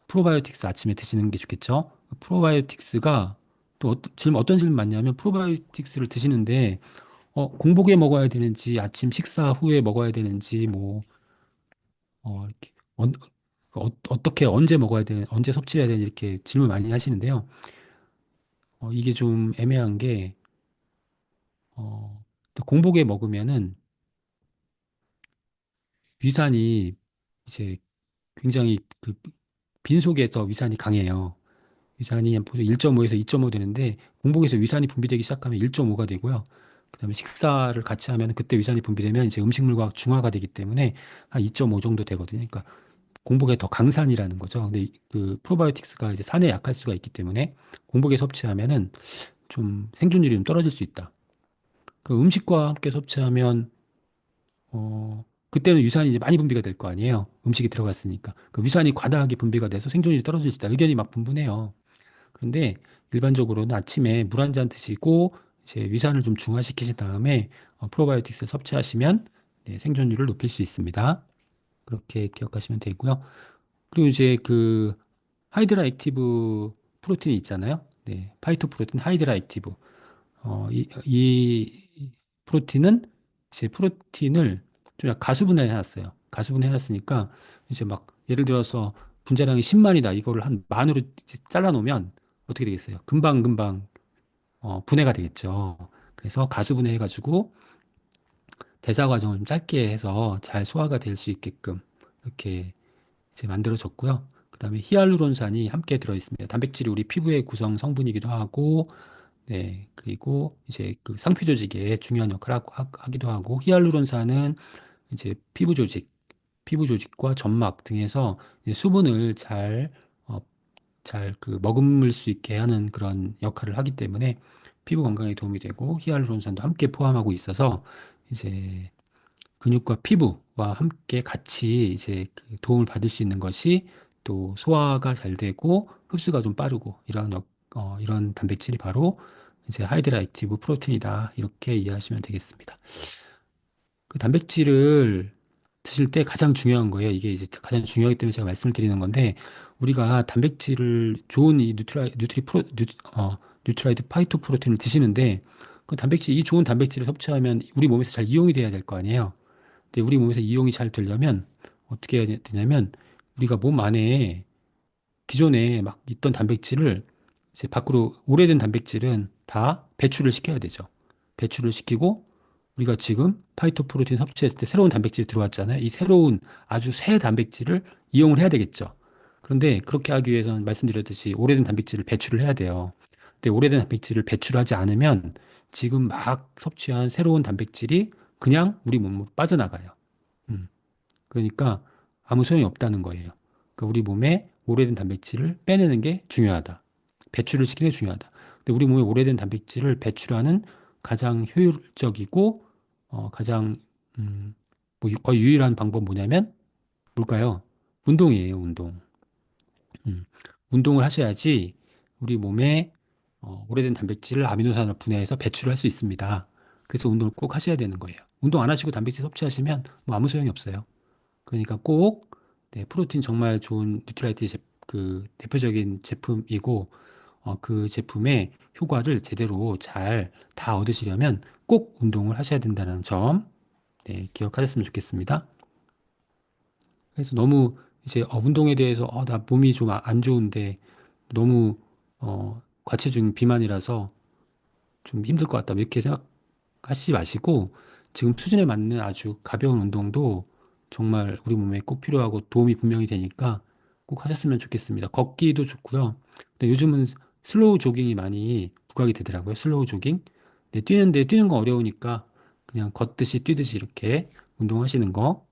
프로바이오틱스 아침에 드시는 게 좋겠죠? 프로바이오틱스가 또 어떤 질문 많냐면 프로바이오틱스를 드시는데 공복에 먹어야 되는지 아침 식사 후에 먹어야 되는지 뭐 이렇게 어떻게 언제 먹어야 되는 언제 섭취해야 되는지 이렇게 질문 많이 하시는데요. 이게 좀 애매한 게 또 공복에 먹으면은 위산이 이제 굉장히 그 빈속에서 위산이 강해요. 위산이 보통 1.5에서 2.5 되는데 공복에서 위산이 분비되기 시작하면 1.5가 되고요. 그다음에 식사를 같이 하면 그때 위산이 분비되면 이제 음식물과 중화가 되기 때문에 한 2.5 정도 되거든요. 그러니까 공복에 더 강산이라는 거죠. 근데 그 프로바이오틱스가 이제 산에 약할 수가 있기 때문에 공복에 섭취하면은 좀 생존율이 좀 떨어질 수 있다. 그 음식과 함께 섭취하면 그때는 위산이 이제 많이 분비가 될 거 아니에요. 음식이 들어갔으니까. 그 위산이 과다하게 분비가 돼서 생존율이 떨어질 수 있다. 의견이 막 분분해요. 그런데 일반적으로는 아침에 물 한 잔 드시고 이제 위산을 좀 중화시키신 다음에 프로바이오틱스 섭취하시면 네, 생존율을 높일 수 있습니다. 그렇게 기억하시면 되고요. 그리고 이제 그 하이드라 액티브 프로틴이 있잖아요. 네, 파이토 프로틴 하이드라 액티브. 이 프로틴은 이제 프로틴을 좀 약간 가수분해 해놨어요. 가수분해 해놨으니까 이제 막 예를 들어서 분자량이 10만이다. 이거를 한 만으로 이제 잘라놓으면 어떻게 되겠어요? 금방금방 분해가 되겠죠. 그래서 가수분해 해가지고 대사 과정을 좀 짧게 해서 잘 소화가 될 수 있게끔 이렇게 이제 만들어졌고요. 그다음에 히알루론산이 함께 들어있습니다. 단백질이 우리 피부의 구성 성분이기도 하고, 네, 그리고 이제 그 상피 조직에 중요한 역할을 하기도 하고, 히알루론산은 이제 피부 조직과 점막 등에서 이제 수분을 잘 그 머금을 수 있게 하는 그런 역할을 하기 때문에 피부 건강에 도움이 되고, 히알루론산도 함께 포함하고 있어서 이제 근육과 피부와 함께 같이 이제 그 도움을 받을 수 있는 것이 또 소화가 잘 되고 흡수가 좀 빠르고 이런 단백질이 바로 이제 하이드라 액티브 프로틴이다. 이렇게 이해하시면 되겠습니다. 그 단백질을 드실 때 가장 중요한 거예요. 이게 이제 가장 중요하기 때문에 제가 말씀을 드리는 건데 우리가 단백질을 좋은 이 뉴트라이드 파이토 프로틴을 드시는데 그 단백질 이 좋은 단백질을 섭취하면 우리 몸에서 잘 이용이 돼야 될 거 아니에요. 근데 우리 몸에서 이용이 잘 되려면 어떻게 해야 되냐면 우리가 몸 안에 기존에 막 있던 단백질을 이제 밖으로 오래된 단백질은 다 배출을 시켜야 되죠. 배출을 시키고 우리가 지금 파이토프로테인 섭취했을 때 새로운 단백질이 들어왔잖아요. 이 새로운 아주 새 단백질을 이용을 해야 되겠죠. 그런데 그렇게 하기 위해서는 말씀드렸듯이 오래된 단백질을 배출을 해야 돼요. 근데 오래된 단백질을 배출하지 않으면 지금 막 섭취한 새로운 단백질이 그냥 우리 몸으로 빠져나가요. 음. 그러니까 아무 소용이 없다는 거예요. 그러니까 우리 몸에 오래된 단백질을 빼내는 게 중요하다. 배출을 시키는 게 중요하다. 근데 우리 몸에 오래된 단백질을 배출하는 가장 효율적이고 가장 뭐 거의 유일한 방법 뭐냐면 뭘까요? 운동이에요, 운동. 음, 운동을 하셔야지 우리 몸에 오래된 단백질을 아미노산을 분해해서 배출을 할 수 있습니다. 그래서 운동을 꼭 하셔야 되는 거예요. 운동 안 하시고 단백질 섭취하시면 뭐 아무 소용이 없어요. 그러니까 꼭 네, 프로틴 정말 좋은 뉴트라이트 그 대표적인 제품이고 그 제품의 효과를 제대로 잘 다 얻으시려면 꼭 운동을 하셔야 된다는 점 네, 기억하셨으면 좋겠습니다. 그래서 너무 이제 운동에 대해서 나 몸이 좀 안 좋은데 너무 과체중 비만이라서 좀 힘들 것 같다 뭐 이렇게 생각하시지 마시고 지금 수준에 맞는 아주 가벼운 운동도 정말 우리 몸에 꼭 필요하고 도움이 분명히 되니까 꼭 하셨으면 좋겠습니다. 걷기도 좋고요. 근데 요즘은 슬로우 조깅이 많이 부각이 되더라고요. 슬로우 조깅. 네, 뛰는 거 어려우니까 그냥 걷듯이 뛰듯이 이렇게 운동하시는 거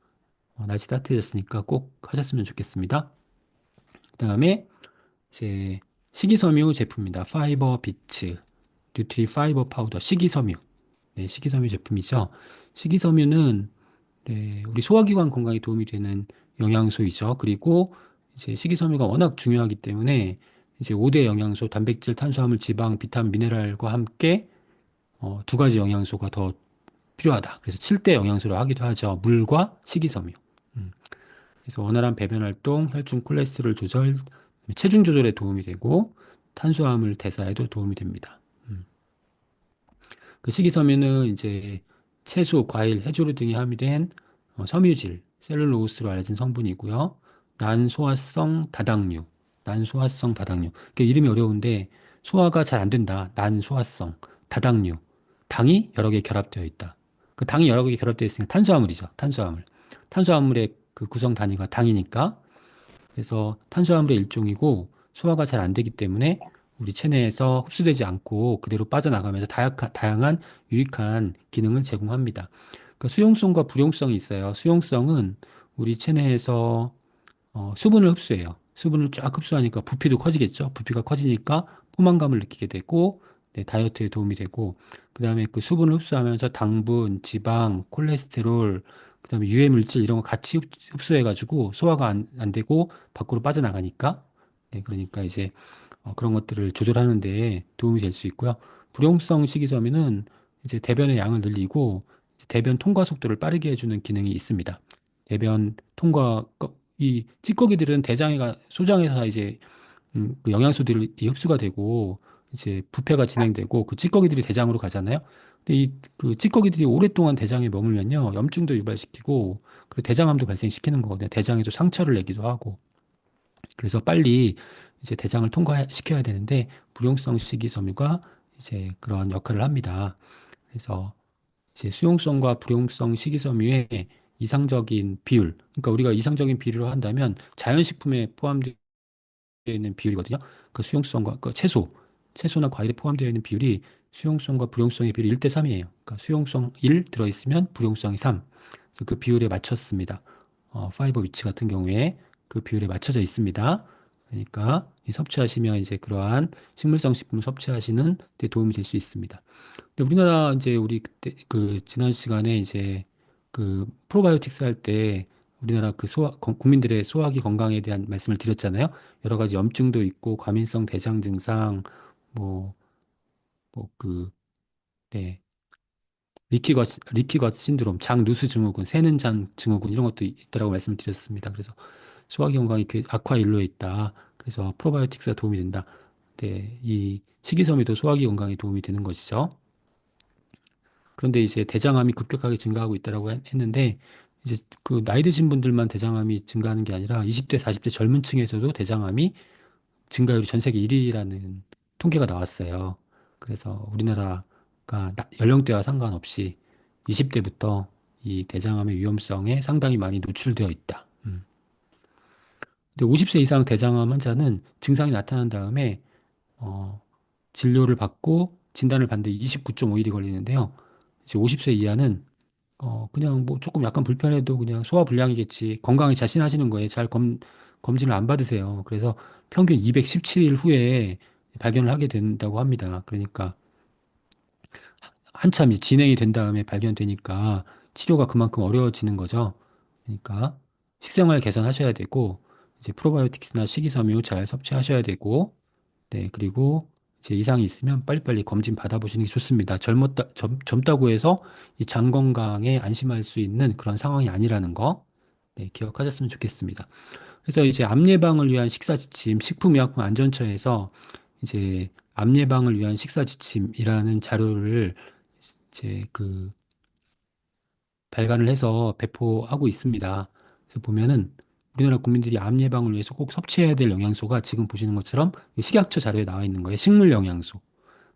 날씨 따뜻해졌으니까 꼭 하셨으면 좋겠습니다. 그다음에 이제 식이섬유 제품입니다. 파이버 비츠, 뉴트리 파이버 파우더, 식이섬유. 네, 식이섬유 제품이죠. 식이섬유는 네, 우리 소화기관 건강에 도움이 되는 영양소이죠. 그리고 이제 식이섬유가 워낙 중요하기 때문에 이제 5대 영양소, 단백질, 탄수화물, 지방, 비타민, 미네랄과 함께 두 가지 영양소가 더 필요하다. 그래서 7대 영양소로 하기도 하죠. 물과 식이섬유. 음, 그래서 원활한 배변 활동, 혈중 콜레스테롤 조절, 체중 조절에 도움이 되고 탄수화물 대사에도 도움이 됩니다. 음. 그 식이섬유는 이제 채소, 과일, 해조류 등이 함유된 섬유질, 셀룰로스로 알려진 성분이고요. 난소화성 다당류, 난소화성 다당류. 그 이름이 어려운데 소화가 잘 안 된다. 난소화성 다당류. 당이 여러 개 결합되어 있다. 그 당이 여러 개 결합되어 있으니까 탄수화물이죠. 탄수화물. 탄수화물의 그 구성 단위가 당이니까 그래서 탄수화물의 일종이고 소화가 잘 안 되기 때문에 우리 체내에서 흡수되지 않고 그대로 빠져나가면서 다양한 유익한 기능을 제공합니다. 그 수용성과 불용성이 있어요. 수용성은 우리 체내에서 수분을 흡수해요. 수분을 쫙 흡수하니까 부피도 커지겠죠. 부피가 커지니까 포만감을 느끼게 되고 네, 다이어트에 도움이 되고 그다음에 그 수분을 흡수하면서 당분, 지방, 콜레스테롤, 그다음에 유해 물질 이런 거 같이 흡수해가지고 소화가 안 되고 밖으로 빠져나가니까 네, 그러니까 이제 그런 것들을 조절하는 데 도움이 될 수 있고요. 불용성 식이섬유는 이제 대변의 양을 늘리고 대변 통과 속도를 빠르게 해주는 기능이 있습니다. 대변 통과 이 찌꺼기들은 대장에가 소장에서 이제 그 영양소들이 흡수가 되고 이제 부패가 진행되고 그 찌꺼기들이 대장으로 가잖아요. 근데 이 그 찌꺼기들이 오랫동안 대장에 머물면요 염증도 유발시키고 그리고 대장암도 발생시키는 거거든요. 대장에도 상처를 내기도 하고 그래서 빨리 이제 대장을 통과시켜야 되는데 불용성 식이섬유가 이제 그런 역할을 합니다. 그래서 이제 수용성과 불용성 식이섬유의 이상적인 비율, 그러니까 우리가 이상적인 비율로 한다면 자연식품에 포함되어 있는 비율이거든요. 그 수용성과 그 채소나 과일에 포함되어 있는 비율이 수용성과 불용성의 비율이 1대 3이에요. 그러니까 수용성 1 들어있으면 불용성이 3. 그래서 그 비율에 맞췄습니다. 파이버 위치 같은 경우에 그 비율에 맞춰져 있습니다. 그러니까 이 섭취하시면 이제 그러한 식물성 식품을 섭취하시는 데 도움이 될 수 있습니다. 근데 우리나라 이제 우리 그때 그 지난 시간에 이제 그 프로바이오틱스 할 때 우리나라 그 국민들의 소화기 건강에 대한 말씀을 드렸잖아요. 여러 가지 염증도 있고 과민성 대장 증상 뭐 네, 리키거트 신드롬, 장 누수 증후군, 새는 장 증후군 이런 것도 있다라고 말씀을 드렸습니다. 그래서 소화기 건강이 이렇게 악화 일로에 있다. 그래서 프로바이오틱스가 도움이 된다. 네, 이 식이섬유도 소화기 건강에 도움이 되는 것이죠. 그런데 이제 대장암이 급격하게 증가하고 있다라고 했는데 이제 그 나이 드신 분들만 대장암이 증가하는 게 아니라 20대, 40대 젊은 층에서도 대장암이 증가율이 전 세계 1위라는 통계가 나왔어요. 그래서 우리나라가 연령대와 상관없이 20대부터 이 대장암의 위험성에 상당히 많이 노출되어 있다. 근데 50세 이상 대장암 환자는 증상이 나타난 다음에 어, 진료를 받고 진단을 받는데 29.5일이 걸리는데요. 이제 50세 이하는 그냥 뭐 조금 약간 불편해도 그냥 소화불량이겠지. 건강에 자신하시는 거예요. 잘 검진을 안 받으세요. 그래서 평균 217일 후에 발견을 하게 된다고 합니다. 그러니까 한참 진행이 된 다음에 발견되니까 치료가 그만큼 어려워지는 거죠. 그러니까 식생활 개선하셔야 되고, 이제 프로바이오틱스나 식이섬유 잘 섭취하셔야 되고, 네, 그리고 이제 이상이 있으면 빨리빨리 검진 받아보시는 게 좋습니다. 젊다고 해서 이 장 건강에 안심할 수 있는 그런 상황이 아니라는 거, 네, 기억하셨으면 좋겠습니다. 그래서 이제 암 예방을 위한 식사 지침, 식품의약품 안전처에서 이제 암 예방을 위한 식사 지침이라는 자료를 이제 그 발간을 해서 배포하고 있습니다. 그래서 보면은 우리나라 국민들이 암 예방을 위해서 꼭 섭취해야 될 영양소가 지금 보시는 것처럼 식약처 자료에 나와 있는 거예요. 식물 영양소.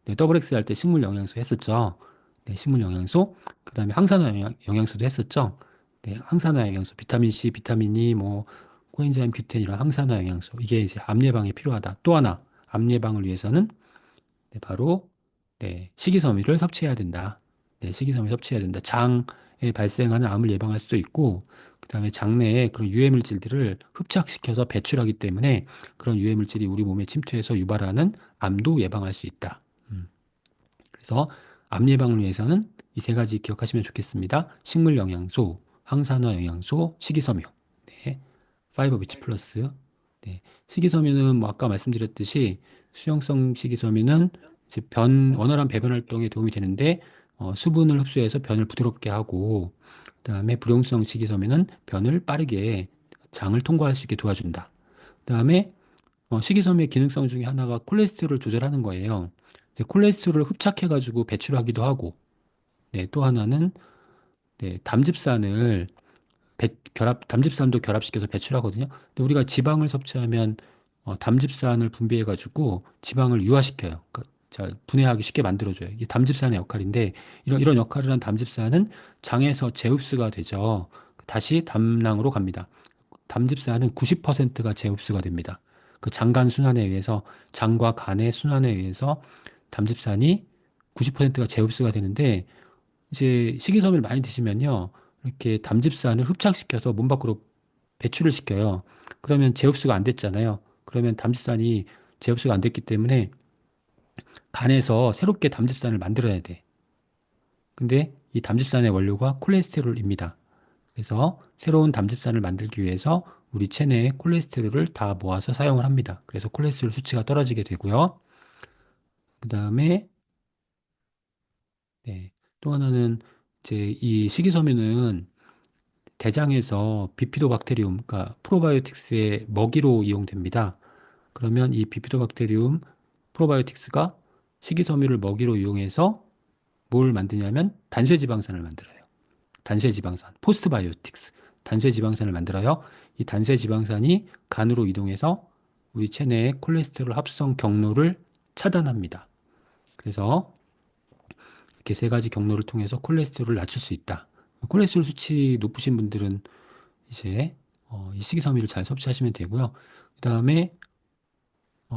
네, 더블 X 할 때 식물 영양소 했었죠. 네, 식물 영양소. 그다음에 항산화 영양소도 했었죠. 네, 항산화 영양소, 비타민 C, 비타민 E, 뭐 코엔자임 큐텐 이런 항산화 영양소. 이게 이제 암 예방에 필요하다. 또 하나, 암 예방을 위해서는 네, 바로 네, 식이섬유를 섭취해야 된다. 네, 식이섬유 섭취해야 된다. 장에 발생하는 암을 예방할 수도 있고, 그다음에 장내에 그런 유해 물질들을 흡착시켜서 배출하기 때문에 그런 유해 물질이 우리 몸에 침투해서 유발하는 암도 예방할 수 있다. 그래서 암 예방을 위해서는 이 세 가지 기억하시면 좋겠습니다. 식물 영양소, 항산화 영양소, 식이섬유. 네, 파이버 비치 플러스. 네, 식이섬유는 뭐 아까 말씀드렸듯이 수용성 식이섬유는 이제 원활한 배변 활동에 도움이 되는데, 수분을 흡수해서 변을 부드럽게 하고, 그다음에 불용성 식이섬유는 변을 빠르게 장을 통과할 수 있게 도와준다. 그다음에 식이섬유의 기능성 중에 하나가 콜레스테롤을 조절하는 거예요. 이제 콜레스테롤을 흡착해가지고 배출하기도 하고, 네, 또 하나는 네, 담즙산도 결합시켜서 배출하거든요. 근데 우리가 지방을 섭취하면 담즙산을 분비해가지고 지방을 유화시켜요. 그러니까 분해하기 쉽게 만들어줘요. 이게 담즙산의 역할인데 이런 역할을 한 담즙산은 장에서 재흡수가 되죠. 다시 담낭으로 갑니다. 담즙산은 90%가 재흡수가 됩니다. 그 장간 순환에 의해서 장과 간의 순환에 의해서 담즙산이 90%가 재흡수가 되는데 이제 식이섬유를 많이 드시면요. 이렇게 담즙산을 흡착시켜서 몸 밖으로 배출을 시켜요. 그러면 재흡수가 안 됐잖아요. 그러면 담즙산이 재흡수가 안 됐기 때문에 간에서 새롭게 담즙산을 만들어야 돼. 근데 이 담즙산의 원료가 콜레스테롤입니다. 그래서 새로운 담즙산을 만들기 위해서 우리 체내에 콜레스테롤을 다 모아서 사용을 합니다. 그래서 콜레스테롤 수치가 떨어지게 되고요. 그 다음에 네, 또 하나는 이제 이 식이섬유는 대장에서 비피도박테리움, 그러니까 프로바이오틱스의 먹이로 이용됩니다. 그러면 이 비피도박테리움 프로바이오틱스가 식이섬유를 먹이로 이용해서 뭘 만드냐면 단sve지방산을 만들어요. 단sve지방산, 포스트바이오틱스, 단sve지방산을 만들어요. 이 단sve지방산이 간으로 이동해서 우리 체내의 콜레스테롤 합성 경로를 차단합니다. 그래서 이렇게 세 가지 경로를 통해서 콜레스테롤을 낮출 수 있다. 콜레스테롤 수치 높으신 분들은 이제 이 식이섬유를 잘 섭취하시면 되고요. 그다음에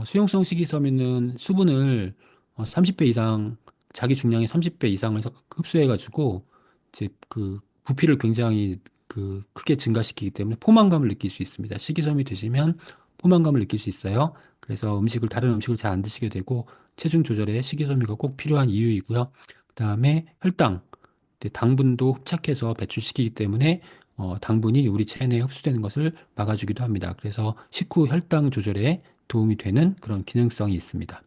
수용성 식이섬유는 수분을 30배 이상 자기 중량의 30배 이상을 흡수해가지고 이제 그 부피를 굉장히 그 크게 증가시키기 때문에 포만감을 느낄 수 있습니다. 식이섬유 드시면 포만감을 느낄 수 있어요. 그래서 다른 음식을 잘 안 드시게 되고 체중 조절에 식이섬유가 꼭 필요한 이유이고요. 그다음에 혈당, 네, 당분도 흡착해서 배출시키기 때문에 당분이 우리 체내에 흡수되는 것을 막아주기도 합니다. 그래서 식후 혈당 조절에 도움이 되는 그런 기능성이 있습니다.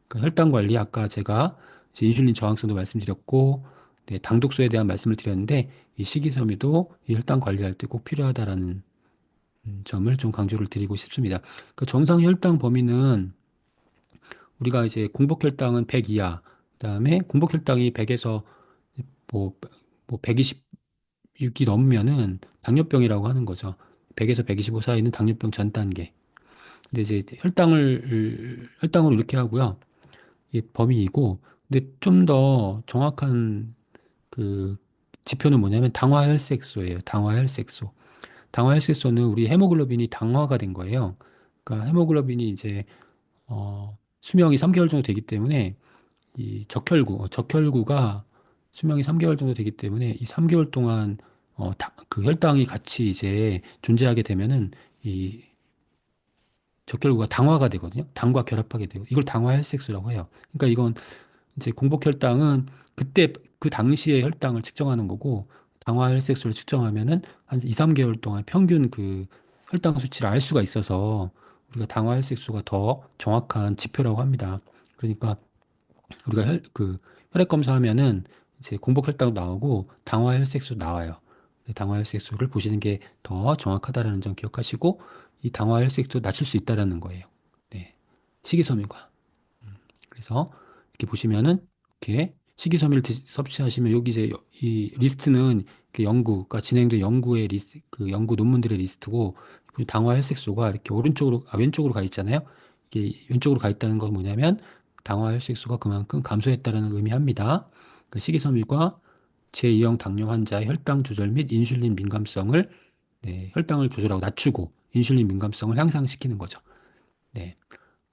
그 혈당 관리 아까 제가 이제 인슐린 저항성도 말씀드렸고 네, 당독소에 대한 말씀을 드렸는데 이 식이섬유도 이 혈당 관리할 때 꼭 필요하다라는 점을 좀 강조를 드리고 싶습니다. 그 정상 혈당 범위는 우리가 이제 공복 혈당은 100 이하, 그다음에 공복 혈당이 100에서 뭐, 뭐 126이 넘으면은 당뇨병이라고 하는 거죠. 100에서 125 사이는 당뇨병 전 단계. 근데 이제 혈당으로 이렇게 하고요. 이 범위이고, 근데 좀 더 정확한 그 지표는 뭐냐면 당화혈색소예요. 당화혈색소. 당화혈색소는 우리 헤모글로빈이 당화가 된 거예요. 그러니까 헤모글로빈이 이제 수명이 3개월 정도 되기 때문에 이 적혈구가 수명이 3개월 정도 되기 때문에 이 3개월 동안 그 혈당이 같이 이제 존재하게 되면은 이 적혈구가 당화가 되거든요. 당과 결합하게 되고 이걸 당화혈색소라고 해요. 그러니까 이건 이제 공복 혈당은 그때 그 당시의 혈당을 측정하는 거고 당화혈색소를 측정하면은 한 2, 3개월 동안 평균 그 혈당 수치를 알 수가 있어서 우리가 당화혈색소가 더 정확한 지표라고 합니다. 그러니까 우리가 혈액 검사하면은 이제 공복 혈당 나오고 당화 혈색소 나와요. 당화 혈색소를 보시는 게 더 정확하다라는 점 기억하시고 이 당화 혈색소 낮출 수 있다라는 거예요. 네. 식이섬유가. 그래서 이렇게 보시면은 이렇게 식이섬유를 섭취하시면 여기 이제 이 리스트는 그 연구가 진행된 연구의 리스트 그 연구 논문들의 리스트고 그리고 당화 혈색소가 이렇게 왼쪽으로 가 있잖아요. 이게 왼쪽으로 가 있다는 건 뭐냐면 당화 혈색소가 그만큼 감소했다는 의미합니다. 그 식이섬유가 제2형 당뇨 환자의 혈당 조절 및 인슐린 민감성을 네, 혈당을 조절하고 낮추고 인슐린 민감성을 향상시키는 거죠. 네.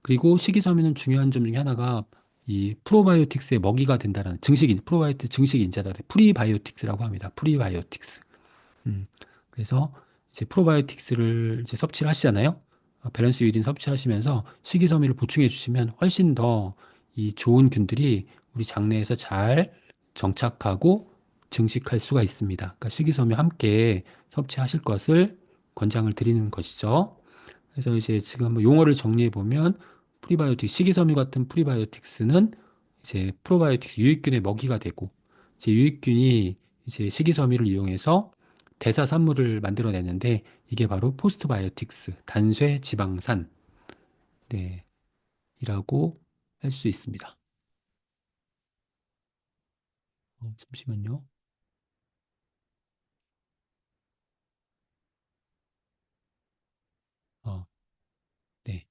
그리고 식이섬유는 중요한 점 중에 하나가 이 프로바이오틱스의 먹이가 된다는 프로바이오틱 증식 인자다. 프리바이오틱스라고 합니다. 프리바이오틱스. 음. 그래서 이제 프로바이오틱스를 이제 섭취를 하시잖아요. 밸런스 유린 섭취하시면서 식이섬유를 보충해 주시면 훨씬 더 이 좋은 균들이 우리 장내에서 잘 정착하고 증식할 수가 있습니다. 그러니까 식이섬유 함께 섭취하실 것을 권장을 드리는 것이죠. 그래서 이제 지금 한번 용어를 정리해 보면 식이섬유 같은 프리바이오틱스는 이제 프로바이오틱스 유익균의 먹이가 되고 이제 유익균이 이제 식이섬유를 이용해서 대사 산물을 만들어내는데 이게 바로 포스트바이오틱스 단쇄 지방산 네, 이라고 할 수 있습니다. 잠시만요. 어, 네.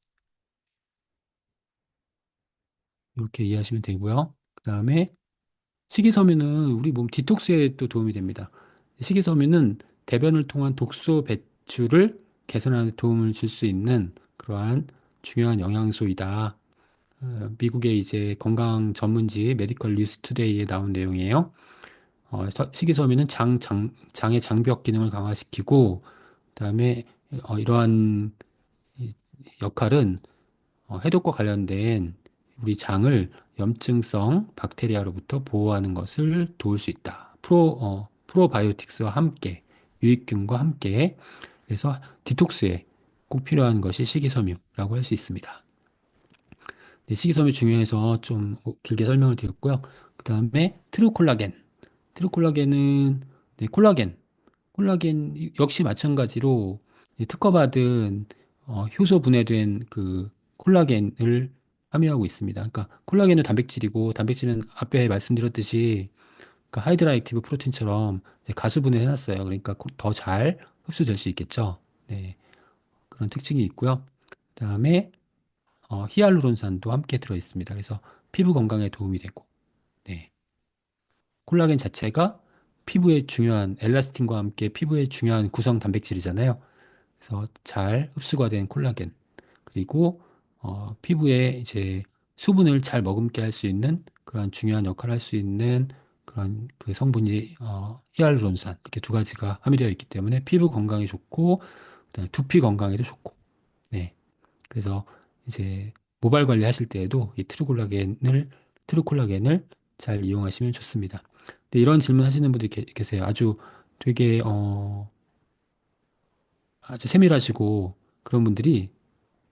이렇게 이해하시면 되고요. 그다음에 식이섬유는 우리 몸 디톡스에 또 도움이 됩니다. 식이섬유는 대변을 통한 독소 배출을 개선하는 데 도움을 줄 수 있는 그러한 중요한 영양소이다. 미국의 이제 건강 전문지 메디컬 뉴스 투데이에 나온 내용이에요. 식이섬유는 장의 장벽 기능을 강화시키고, 그다음에 이러한 이 역할은 해독과 관련된 우리 장을 염증성 박테리아로부터 보호하는 것을 도울 수 있다. 프로바이오틱스와 함께, 유익균과 함께, 그래서 디톡스에 꼭 필요한 것이 식이섬유라고 할 수 있습니다. 네, 식이섬유 중요해서 좀 길게 설명을 드렸고요. 그 다음에 트루콜라겐. 트루콜라겐은, 네, 콜라겐 역시 마찬가지로 이 특허받은 효소 분해된 그 콜라겐을 함유하고 있습니다. 그러니까 콜라겐은 단백질이고 단백질은 앞에 말씀드렸듯이 그러니까 하이드라 액티브 프로틴처럼 이제 가수 분해해놨어요. 그러니까 더 잘 흡수될 수 있겠죠. 네, 그런 특징이 있고요. 그다음에 히알루론산도 함께 들어 있습니다. 그래서 피부 건강에 도움이 되고, 네, 콜라겐 자체가 피부의 중요한 엘라스틴과 함께 피부의 중요한 구성 단백질이잖아요. 그래서 잘 흡수가 된 콜라겐. 그리고 피부에 이제 수분을 잘 머금게 할 수 있는 그런 중요한 역할을 할 수 있는 그런 그 성분이 히알루론산 이렇게 두 가지가 함유되어 있기 때문에 피부 건강에 좋고 그다음에 두피 건강에도 좋고 네 그래서 이제 모발 관리하실 때에도 이 트루콜라겐을 잘 이용하시면 좋습니다. 근데 이런 질문 하시는 분들이 계세요. 아주 되게 아주 세밀하시고 그런 분들이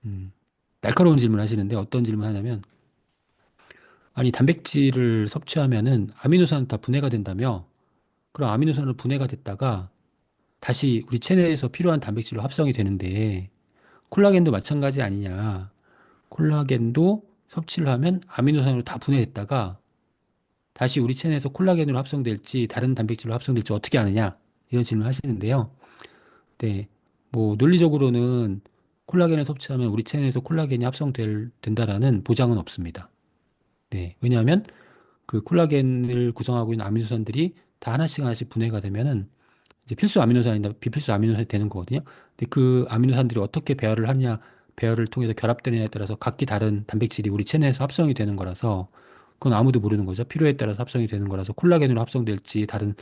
음, 날카로운 질문을 하시는데 어떤 질문을 하냐면 아니 단백질을 섭취하면은 아미노산 다 분해가 된다며 그럼 아미노산은 분해가 됐다가 다시 우리 체내에서 필요한 단백질로 합성이 되는데 콜라겐도 마찬가지 아니냐 콜라겐도 섭취를 하면 아미노산으로 다 분해됐다가 다시 우리 체내에서 콜라겐으로 합성될지 다른 단백질로 합성될지 어떻게 아느냐 이런 질문을 하시는데요. 네, 뭐 논리적으로는 콜라겐을 섭취하면 우리 체내에서 콜라겐이 합성된다라는 보장은 없습니다. 네, 왜냐하면 그 콜라겐을 구성하고 있는 아미노산들이 다 하나씩 하나씩 분해가 되면은 이제 필수 아미노산이나 비필수 아미노산이 되는 거거든요. 근데 그 아미노산들이 어떻게 배열을 하느냐, 배열을 통해서 결합되느냐에 따라서 각기 다른 단백질이 우리 체내에서 합성이 되는 거라서 그건 아무도 모르는 거죠. 필요에 따라서 합성이 되는 거라서 콜라겐으로 합성될지 다른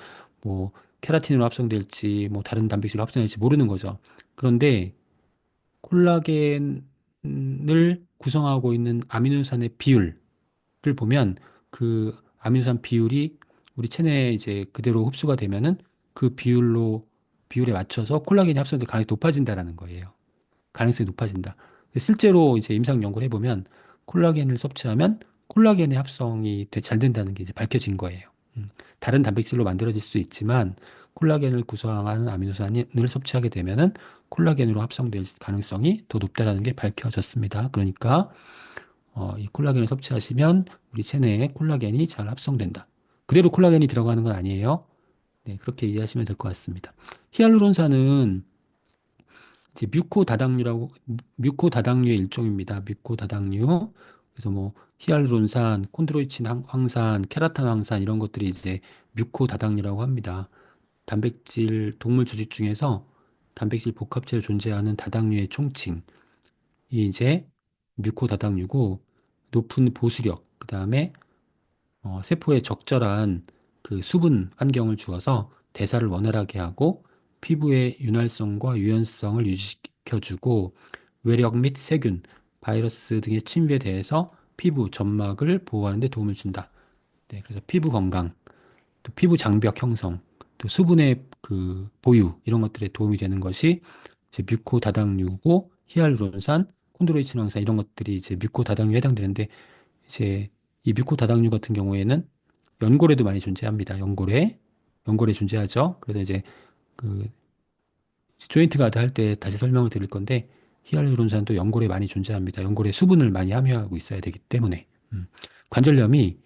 뭐 케라틴으로 합성될지 뭐 다른 단백질로 합성될지 모르는 거죠. 그런데 콜라겐을 구성하고 있는 아미노산의 비율을 보면 그 아미노산 비율이 우리 체내에 이제 그대로 흡수가 되면은 그 비율에 맞춰서 콜라겐이 합성될 가능성이 높아진다라는 거예요. 가능성이 높아진다. 실제로 이제 임상 연구를 해보면 콜라겐을 섭취하면 콜라겐의 합성이 잘 된다는 게 이제 밝혀진 거예요. 다른 단백질로 만들어질 수 있지만 콜라겐을 구성하는 아미노산을 섭취하게 되면은 콜라겐으로 합성될 가능성이 더 높다라는 게 밝혀졌습니다. 그러니까 이 콜라겐을 섭취하시면 우리 체내에 콜라겐이 잘 합성된다. 그대로 콜라겐이 들어가는 건 아니에요. 네, 그렇게 이해하시면 될 것 같습니다. 히알루론산은 이제 뮤코 다당류의 일종입니다. 뮤코 다당류. 그래서 뭐 히알루론산, 콘드로이친 황산, 케라탄 황산 이런 것들이 이제 뮤코 다당류라고 합니다. 단백질 동물 조직 중에서 단백질 복합체로 존재하는 다당류의 총칭. 이 이제 뮤코 다당류고 높은 보수력, 그다음에 세포에 적절한 그 수분 환경을 주어서 대사를 원활하게 하고 피부의 윤활성과 유연성을 유지시켜주고 외력 및 세균, 바이러스 등의 침입에 대해서 피부, 점막을 보호하는 데 도움을 준다. 네, 그래서 피부 건강, 또 피부 장벽 형성, 또 수분의 그 보유 이런 것들에 도움이 되는 것이 이제 뮤코 다당류고 히알루론산, 콘드로이친 황산 이런 것들이 이제 뮤코 다당류에 해당되는데 이제 이 뮤코 다당류 같은 경우에는 연골에도 많이 존재합니다. 연골에 존재하죠. 그래서 이제 그 조인트 가드 할 때 다시 설명을 드릴 건데 히알루론산도 연골에 많이 존재합니다. 연골에 수분을 많이 함유하고 있어야 되기 때문에 관절염이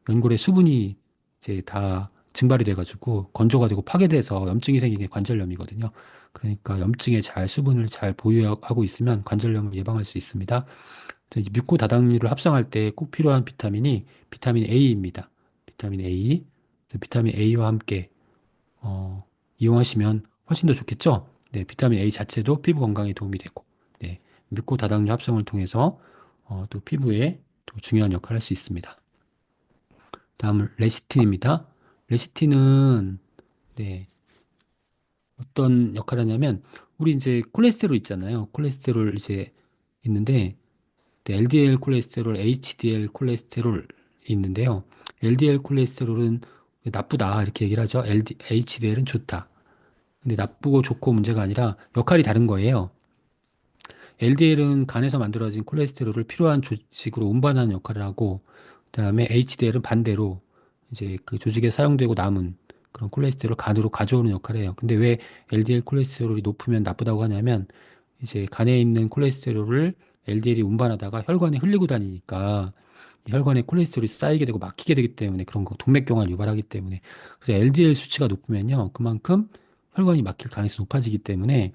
연골에 수분이 이제 다 증발이 돼가지고 건조가 되고 파괴돼서 염증이 생기는 게 관절염이거든요. 그러니까 염증에 잘 수분을 잘 보유하고 있으면 관절염을 예방할 수 있습니다. 그래서 이제 뮤코 다당류를 합성할 때 꼭 필요한 비타민이 비타민 A입니다. 비타민 A. 그래서 비타민 A와 함께 이용하시면 훨씬 더 좋겠죠? 네, 비타민 A 자체도 피부 건강에 도움이 되고, 네, 뮤코 다당류 합성을 통해서 또 피부에 또 중요한 역할을 할 수 있습니다. 다음은 레시틴입니다. 레시틴은 네, 어떤 역할을 하냐면 우리 이제 콜레스테롤 있잖아요. 콜레스테롤 이제 있는데 네, LDL 콜레스테롤, HDL 콜레스테롤이 있는데요. LDL 콜레스테롤은 나쁘다 이렇게 얘기를 하죠. HDL은 좋다. 근데 나쁘고 좋고 문제가 아니라 역할이 다른 거예요. LDL은 간에서 만들어진 콜레스테롤을 필요한 조직으로 운반하는 역할을 하고, 그다음에 HDL은 반대로 이제 그 조직에 사용되고 남은 그런 콜레스테롤을 간으로 가져오는 역할을 해요. 근데 왜 LDL 콜레스테롤이 높으면 나쁘다고 하냐면, 이제 간에 있는 콜레스테롤을 LDL이 운반하다가 혈관에 흘리고 다니니까 이 혈관에 콜레스테롤이 쌓이게 되고 막히게 되기 때문에 그런 거 동맥경화를 유발하기 때문에 그래서 LDL 수치가 높으면요 그만큼 혈관이 막힐 가능성이 높아지기 때문에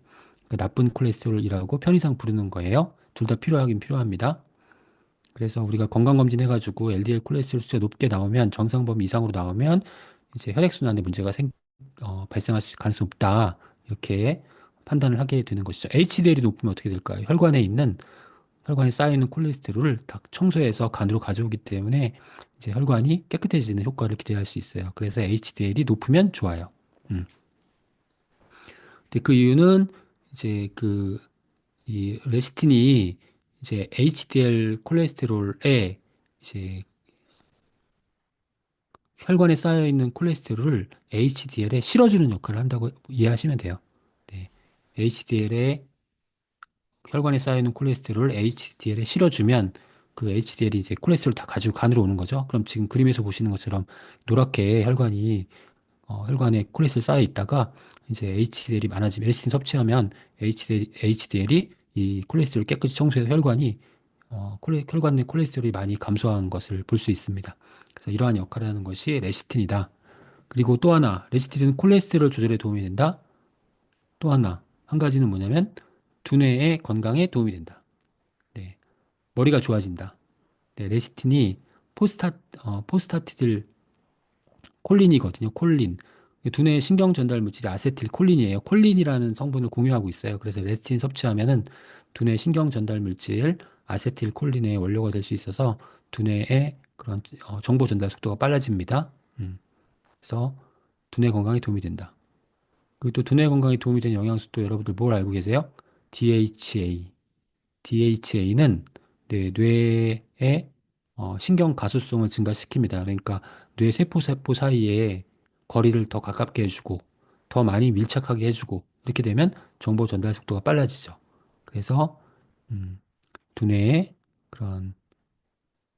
그 나쁜 콜레스테롤이라고 편의상 부르는 거예요. 둘 다 필요하긴 필요합니다. 그래서 우리가 건강검진 해가지고 LDL 콜레스테롤 수치가 높게 나오면 정상 범위 이상으로 나오면 이제 혈액순환에 문제가 발생할 가능성이 없다. 이렇게 판단을 하게 되는 것이죠. HDL이 높으면 어떻게 될까요? 혈관에 쌓여있는 콜레스테롤을 다 청소해서 간으로 가져오기 때문에 이제 혈관이 깨끗해지는 효과를 기대할 수 있어요. 그래서 HDL이 높으면 좋아요. 음. 근데 그 이유는 이제 이 레시틴이 이제 HDL 콜레스테롤에 이제 혈관에 쌓여 있는 콜레스테롤을 HDL에 실어주는 역할을 한다고 이해하시면 돼요. 네. HDL에 혈관에 쌓여 있는 콜레스테롤을 HDL에 실어주면 그 HDL이 이제 콜레스테롤 다 가지고 간으로 오는 거죠. 그럼 지금 그림에서 보시는 것처럼 노랗게 혈관에 콜레스테롤 쌓여 있다가 이제 HDL이 많아지면 레시틴 섭취하면 HDL이 이 콜레스테롤 깨끗이 청소해서 혈관 내 콜레스테롤이 많이 감소한 것을 볼 수 있습니다. 그래서 이러한 역할을 하는 것이 레시틴이다. 그리고 또 하나, 레시틴은 콜레스테롤 조절에 도움이 된다. 또 하나, 한 가지는 뭐냐면 두뇌의 건강에 도움이 된다. 네, 머리가 좋아진다. 네, 레시틴이 포스타티딜 콜린이거든요. 콜린. 두뇌 신경 전달 물질이 아세틸콜린이에요. 콜린이라는 성분을 공유하고 있어요. 그래서 레시틴 섭취하면은 두뇌 신경 전달 물질 아세틸콜린의 원료가 될 수 있어서 두뇌의 그런 정보 전달 속도가 빨라집니다. 그래서 두뇌 건강에 도움이 된다. 그리고 또 두뇌 건강에 도움이 되는 영양소 또 여러분들 뭘 알고 계세요? DHA. DHA는 뇌의 신경 가소성을 증가시킵니다. 그러니까 뇌 세포 사이에 거리를 더 가깝게 해주고 더 많이 밀착하게 해주고 이렇게 되면 정보 전달 속도가 빨라지죠. 그래서 음, 두뇌의 그런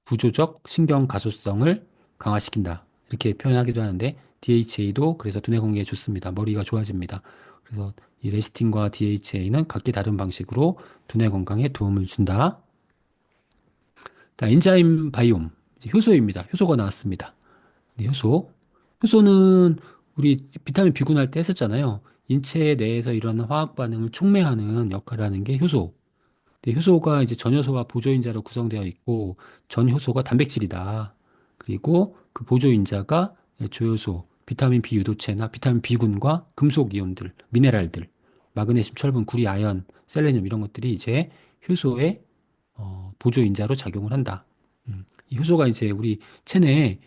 구조적 신경 가소성을 강화시킨다. 이렇게 표현하기도 하는데 DHA도 그래서 두뇌 건강에 좋습니다. 머리가 좋아집니다. 그래서 이 레시틴과 DHA는 각기 다른 방식으로 두뇌 건강에 도움을 준다. 자, 엔자임 바이옴, 이제 효소입니다. 효소가 나왔습니다. 네, 효소. 효소는 우리 비타민 B군할 때 했었잖아요. 인체 내에서 일어나는 화학 반응을 촉매하는 역할을 하는 게 효소. 네, 효소가 이제 전효소와 보조인자로 구성되어 있고 전효소가 단백질이다. 그리고 그 보조인자가 조효소, 비타민 B 유도체나 비타민 B군과 금속 이온들, 미네랄들, 마그네슘, 철분, 구리, 아연, 셀레늄 이런 것들이 이제 효소의 보조인자로 작용을 한다. 이 효소가 이제 우리 체내에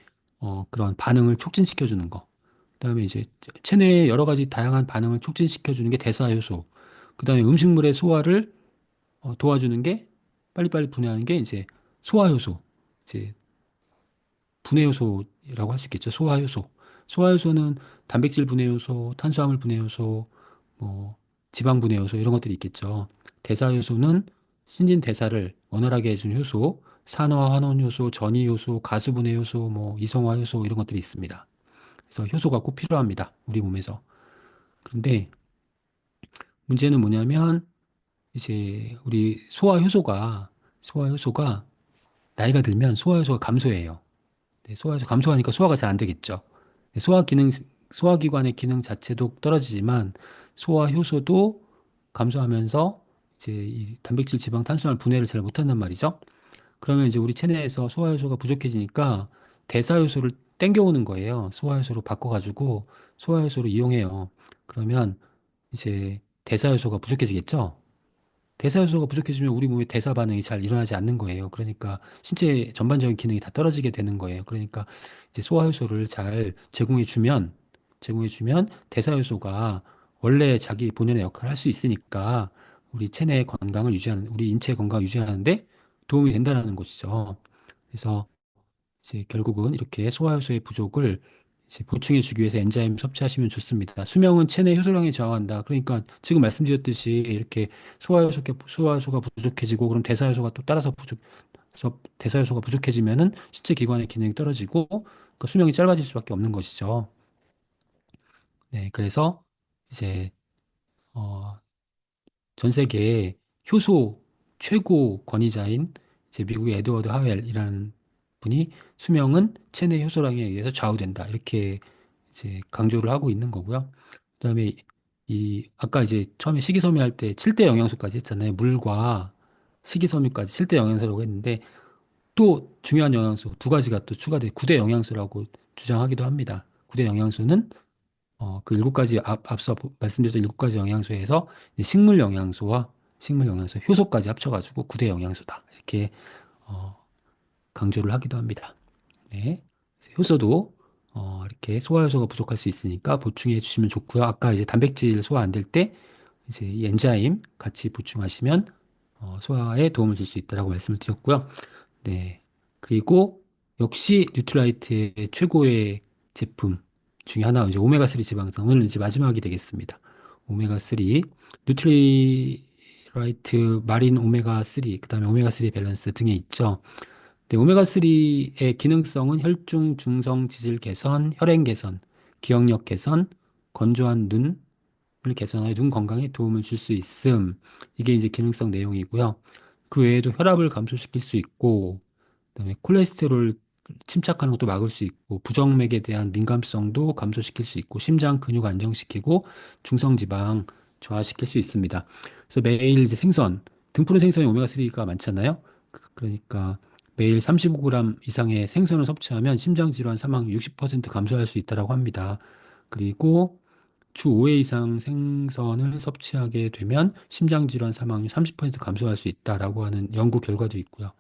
그런 반응을 촉진시켜주는 거. 그다음에 이제 체내에 여러 가지 다양한 반응을 촉진시켜주는 게 대사효소. 그다음에 음식물의 소화를 도와주는 게 빨리빨리 분해하는 게 이제 소화효소. 이제 분해효소라고 할 수 있겠죠. 소화효소. 소화효소는 단백질 분해효소, 탄수화물 분해효소, 뭐 지방 분해효소 이런 것들이 있겠죠. 대사효소는 신진대사를 원활하게 해주는 효소. 산화 환원 효소, 전이 효소, 가수분해 효소, 뭐 이성화 효소 이런 것들이 있습니다. 그래서 효소가 꼭 필요합니다. 우리 몸에서. 그런데 문제는 뭐냐면 이제 우리 소화 효소가 나이가 들면 소화 효소가 감소해요. 네, 소화 효소 감소하니까 소화가 잘 안 되겠죠. 네, 소화기관의 기능 자체도 떨어지지만 소화 효소도 감소하면서 이제 이 단백질, 지방, 탄수화물 분해를 잘 못한단 말이죠. 그러면 이제 우리 체내에서 소화효소가 부족해지니까 대사효소를 땡겨오는 거예요. 소화효소로 바꿔가지고 소화효소를 이용해요. 그러면 이제 대사효소가 부족해지겠죠? 대사효소가 부족해지면 우리 몸의 대사 반응이 잘 일어나지 않는 거예요. 그러니까 신체 전반적인 기능이 다 떨어지게 되는 거예요. 그러니까 이제 소화효소를 잘 제공해주면 대사효소가 원래 자기 본연의 역할을 할 수 있으니까 우리 체내 건강을 우리 인체 건강을 유지하는데 도움이 된다는 것이죠. 그래서 이제 결국은 이렇게 소화효소의 부족을 이제 보충해주기 위해서 엔자임 섭취하시면 좋습니다. 수명은 체내 효소량에 저하한다. 그러니까 지금 말씀드렸듯이 이렇게 소화효소가 부족해지고 그럼 대사효소가 또 따라서 대사효소가 부족해지면은 신체 기관의 기능이 떨어지고 그 수명이 짧아질 수밖에 없는 것이죠. 네, 그래서 이제 어, 전 세계에 효소 최고 권위자인 이제 미국의 에드워드 하웰이라는 분이 수명은 체내 효소량에 의해서 좌우된다. 이렇게 이제 강조를 하고 있는 거고요. 그다음에 이 아까 이제 처음에 식이섬유 할 때 7대 영양소까지 했잖아요. 물과 식이섬유까지 7대 영양소라고 했는데 또 중요한 영양소 두 가지가 또 추가돼 9대 영양소라고 주장하기도 합니다. 9대 영양소는 그 일곱 가지 앞서 말씀드렸던 일곱 가지 영양소에서 이제 식물 영양소, 효소까지 합쳐가지고 9대 영양소다. 이렇게 어, 강조를 하기도 합니다. 네. 그래서 효소도 이렇게 소화효소가 부족할 수 있으니까 보충해 주시면 좋고요. 아까 이제 단백질 소화 안 될 때 이제 이 엔자임 같이 보충하시면 소화에 도움을 줄 수 있다라고 말씀을 드렸고요. 네. 그리고 역시 뉴트라이트의 최고의 제품 중에 하나 이제 오메가3 지방산 오늘 이제 마지막이 되겠습니다. 오메가3 뉴트리라이트 마린 오메가3 그다음에 오메가3 밸런스 등에 있죠. 네, 오메가3의 기능성은 혈중 중성 지질 개선, 혈행 개선, 기억력 개선, 건조한 눈을 개선하여 눈 건강에 도움을 줄 수 있음. 이게 이제 기능성 내용이고요. 그 외에도 혈압을 감소시킬 수 있고, 그다음에 콜레스테롤 침착하는 것도 막을 수 있고, 부정맥에 대한 민감성도 감소시킬 수 있고, 심장 근육 안정시키고, 중성지방 저하시킬 수 있습니다. 그래서 매일 이제 등푸른 생선에 오메가3가 많잖아요. 그러니까 매일 35g 이상의 생선을 섭취하면 심장질환 사망 60% 감소할 수 있다고 합니다. 그리고 주 5회 이상 생선을 섭취하게 되면 심장질환 사망률 30% 감소할 수 있다라고 하는 연구 결과도 있고요.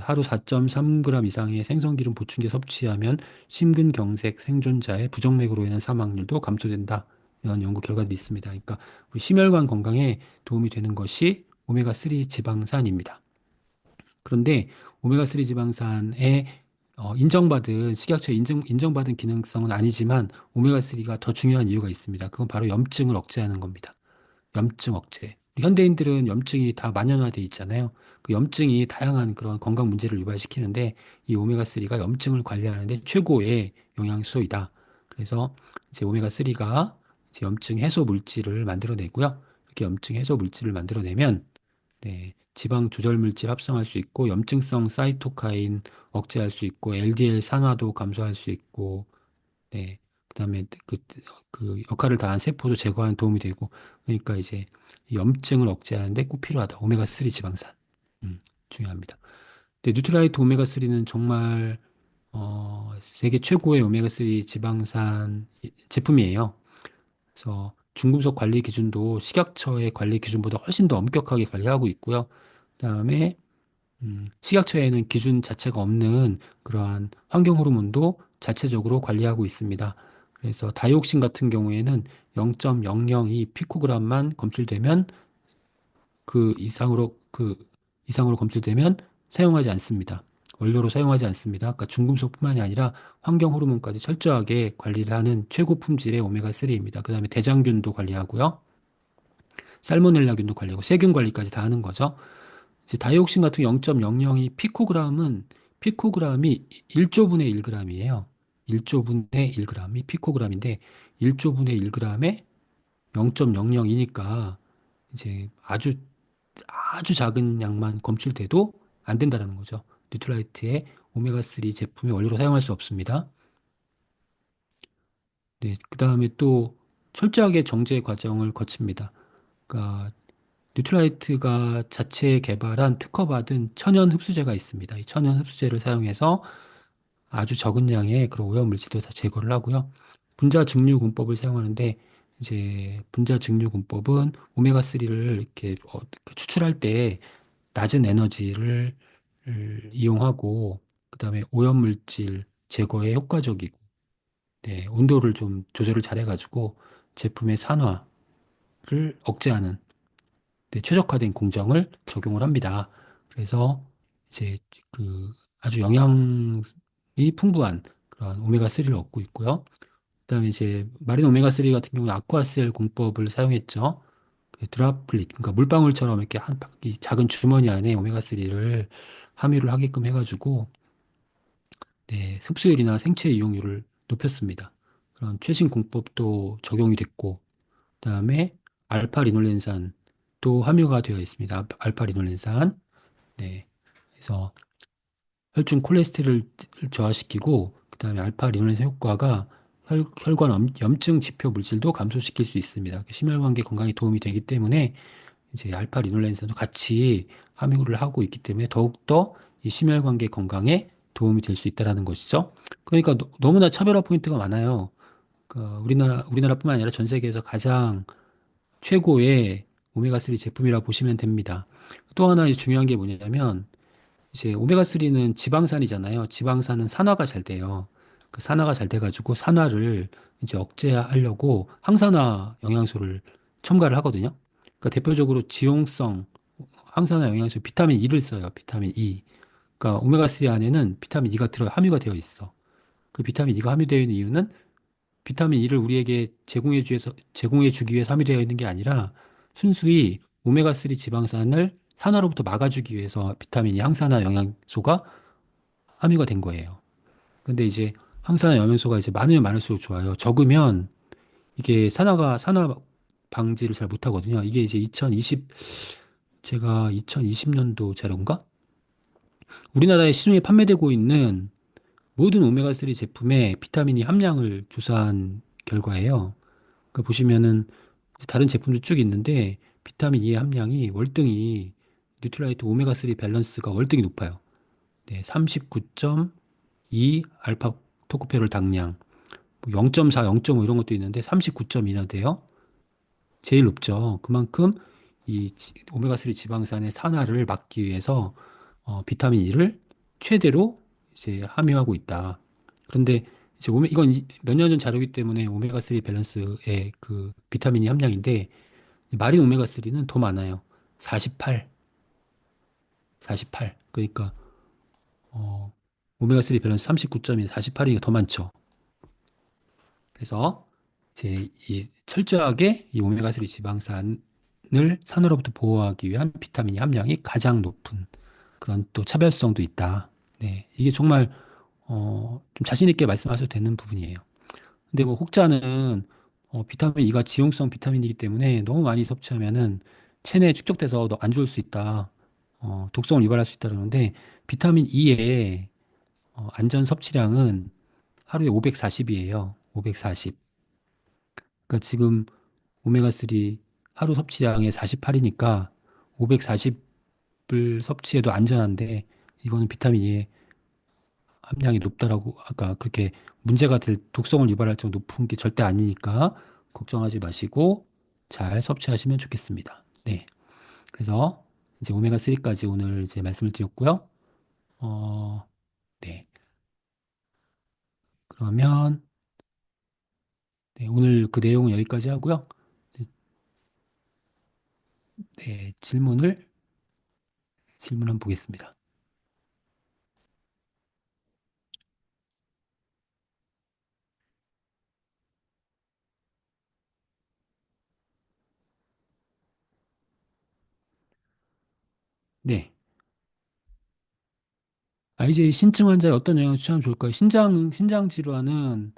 하루 4.3g 이상의 생선기름 보충제 섭취하면 심근경색 생존자의 부정맥으로 인한 사망률도 감소된다. 이런 연구 결과도 있습니다. 그러니까 우리 심혈관 건강에 도움이 되는 것이 오메가3 지방산입니다. 그런데 오메가3 지방산에 인정받은 식약처에 인정받은 기능성은 아니지만 오메가3가 더 중요한 이유가 있습니다. 그건 바로 염증을 억제하는 겁니다. 염증 억제. 우리 현대인들은 염증이 다 만연화돼 있잖아요. 그 염증이 다양한 그런 건강 문제를 유발시키는데 이 오메가3가 염증을 관리하는데 최고의 영양소이다. 그래서 이제 오메가3가 이제 염증 해소 물질을 만들어내고요. 이렇게 염증 해소 물질을 만들어내면 네, 지방 조절 물질 합성할 수 있고 염증성 사이토카인 억제할 수 있고 LDL 산화도 감소할 수 있고 네, 그다음에 그 역할을 다한 세포도 제거하는 도움이 되고 그러니까 이제 이 염증을 억제하는데 꼭 필요하다. 오메가3 지방산 중요합니다. 근데 뉴트라이트 오메가3는 정말 세계 최고의 오메가3 지방산 제품이에요. 그래서 중금속 관리 기준도 식약처의 관리 기준보다 훨씬 더 엄격하게 관리하고 있고요. 그다음에 식약처에는 기준 자체가 없는 그러한 환경 호르몬도 자체적으로 관리하고 있습니다. 그래서 다이옥신 같은 경우에는 0.002 피코그램만 검출되면 그 이상으로 검출되면 사용하지 않습니다. 원료로 사용하지 않습니다. 그러니까 중금속뿐만이 아니라 환경 호르몬까지 철저하게 관리를 하는 최고 품질의 오메가3입니다. 그다음에 대장균도 관리하고요. 살모넬라균도 관리하고 세균 관리까지 다 하는 거죠. 이제 다이옥신 같은 0.002 피코그램이 1조분의 1g이에요. 1조분의 1g이 피코그램인데 1조분의 1g에 0.002니까 이제 아주 작은 양만 검출돼도 안 된다라는 거죠. 뉴트라이트의 오메가3 제품의 원료로 사용할 수 없습니다. 네, 그다음에 또 철저하게 정제 과정을 거칩니다. 그러니까 뉴트라이트가 자체 개발한 특허받은 천연 흡수제가 있습니다. 이 천연 흡수제를 사용해서 아주 적은 양의 그런 오염 물질도 다 제거를 하고요. 분자 증류 공법을 사용하는데 이제 분자 증류 공법은 오메가3를 이렇게 추출할 때 낮은 에너지를 이용하고 그다음에 오염 물질 제거에 효과적이고 네, 온도를 좀 조절을 잘해가지고 제품의 산화를 억제하는 네, 최적화된 공정을 적용을 합니다. 그래서 이제 그 아주 영양이 풍부한 그런 오메가3를 얻고 있고요. 그다음에 이제 마린 오메가3 같은 경우는 아쿠아셀 공법을 사용했죠. 그 드랍릿, 그러니까 물방울처럼 이렇게 이 작은 주머니 안에 오메가3를 함유를 하게끔 해가지고 네, 흡수율이나 생체 이용률을 높였습니다. 그런 최신 공법도 적용이 됐고, 그다음에 알파 리놀렌산도 함유가 되어 있습니다. 알파 리놀렌산. 네. 그래서 혈중 콜레스테롤을 저하시키고 그다음에 알파 리놀렌산 효과가 혈관 염증 지표 물질도 감소시킬 수 있습니다. 심혈관계 건강에 도움이 되기 때문에 이제 알파 리놀렌산도 같이 함유를 하고 있기 때문에 더욱더 이 심혈관계 건강에 도움이 될 수 있다라는 것이죠. 그러니까 너무나 차별화 포인트가 많아요. 그러니까 우리나라뿐만 아니라 전 세계에서 가장 최고의 오메가3 제품이라고 보시면 됩니다. 또 하나 중요한 게 뭐냐면 이제 오메가3는 지방산이잖아요. 지방산은 산화가 잘 돼요. 그 산화가 잘 돼가지고 산화를 이제 억제하려고 항산화 영양소를 첨가를 하거든요. 그러니까 대표적으로 지용성 항산화 영양소 비타민 E를 써요. 비타민 E. 그러니까 오메가3 안에는 비타민 E가 함유가 되어 있어. 그 비타민 E가 함유되어 있는 이유는 비타민 E를 우리에게 제공해 주기 위해서 함유되어 있는 게 아니라 순수히 오메가3 지방산을 산화로부터 막아주기 위해서 비타민 E 항산화 영양소가 함유가 된 거예요. 근데 이제 항산화 영양소가 이제 많으면 많을수록 좋아요. 적으면 이게 산화 방지를 잘 못하거든요. 이게 이제 제가 2020년도 자료인가? 우리나라에 시중에 판매되고 있는 모든 오메가3 제품의 비타민 E 함량을 조사한 결과예요. 그 보시면은 다른 제품도 쭉 있는데 비타민 E의 함량이 월등히 뉴트라이트 오메가3 밸런스가 월등히 높아요. 네, 39.2 알파 토코페롤 당량, 뭐 0.4, 0.5 이런 것도 있는데 39.2나 돼요. 제일 높죠. 그만큼 이 오메가3 지방산의 산화를 막기 위해서 비타민 E를 최대로 이제 함유하고 있다. 그런데 이제 이건 몇 년 전 자료이기 때문에 오메가3 밸런스의 그 비타민 E 함량인데 마린 오메가3는 더 많아요. 48, 48. 그러니까 어, 오메가3 밸런스 39.2, 48이니까 더 많죠. 그래서 이제 이 철저하게 이 오메가3 지방산을 산으로부터 보호하기 위한 비타민 함량이 가장 높은 그런 또 차별성도 있다. 네, 이게 정말 좀 자신 있게 말씀하셔도 되는 부분이에요. 근데 뭐 혹자는 비타민 E가 지용성 비타민이기 때문에 너무 많이 섭취하면은 체내에 축적돼서 너 안 좋을 수 있다. 독성을 유발할 수 있다 그러는데 비타민 E의 안전 섭취량은 하루에 540이에요. 540. 그러니까 지금 오메가3 하루 섭취량의 48이니까 540을 섭취해도 안전한데 이거는 비타민 E의 함량이 높다라고 아까 그렇게 문제가 될 독성을 유발할 정도 높은 게 절대 아니니까 걱정하지 마시고 잘 섭취하시면 좋겠습니다. 네. 그래서 이제 오메가3까지 오늘 이제 말씀을 드렸고요. 어, 네. 그러면 네, 오늘 그 내용은 여기까지 하고요. 네, 질문 한번 보겠습니다. 네. 이제 신증 환자에 어떤 영양을 추천하면 좋을까요? 신장 질환은,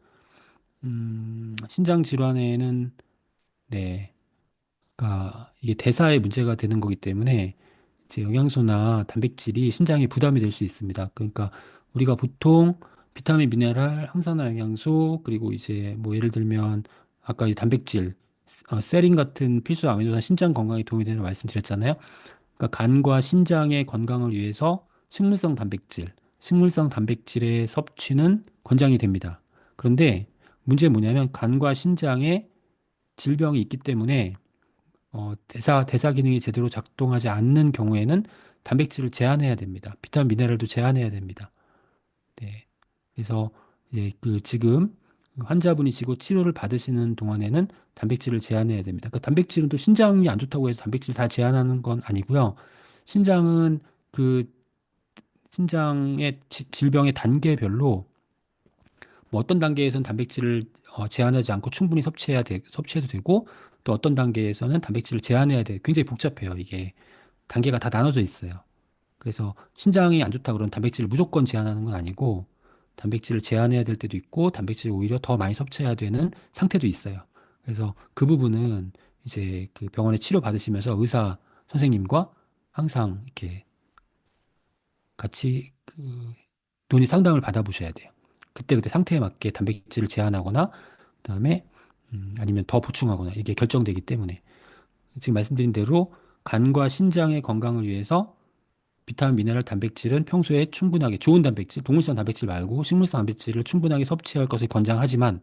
신장 질환에는, 네, 그러니까 이게 대사에 문제가 되는 거기 때문에 이제 영양소나 단백질이 신장에 부담이 될 수 있습니다. 그러니까 우리가 보통 비타민, 미네랄, 항산화 영양소, 그리고 이제 뭐 예를 들면 아까 이 단백질, 세린 같은 필수 아미노산 신장 건강에 도움이 되는 걸 말씀드렸잖아요. 그러니까 간과 신장의 건강을 위해서 식물성 단백질의 섭취는 권장이 됩니다. 그런데 문제는 뭐냐면 간과 신장에 질병이 있기 때문에 대사 기능이 제대로 작동하지 않는 경우에는 단백질을 제한해야 됩니다. 비타민, 미네랄도 제한해야 됩니다. 네. 그래서 이제 그 지금 환자분이 지고 치료를 받으시는 동안에는 단백질을 제한해야 됩니다. 그러니까 단백질은 또 신장이 안 좋다고 해서 단백질 다 제한하는 건 아니고요. 신장은 그 신장의 질병의 단계별로 뭐 어떤 단계에서는 단백질을 제한하지 않고 충분히 섭취해도 되고 또 어떤 단계에서는 단백질을 제한해야 돼. 굉장히 복잡해요, 이게. 단계가 다 나눠져 있어요. 그래서 신장이 안 좋다 그러면 단백질을 무조건 제한하는 건 아니고 단백질을 제한해야 될 때도 있고 단백질을 오히려 더 많이 섭취해야 되는 상태도 있어요. 그래서 그 부분은 이제 그 병원에 치료 받으시면서 의사 선생님과 항상 이렇게 같이 그 논의 상담을 받아보셔야 돼요. 그때그때 상태에 맞게 단백질을 제한하거나 그다음에 아니면 더 보충하거나 이게 결정되기 때문에 지금 말씀드린 대로 간과 신장의 건강을 위해서 비타민, 미네랄, 단백질은 평소에 충분하게 좋은 단백질, 동물성 단백질 말고 식물성 단백질을 충분하게 섭취할 것을 권장하지만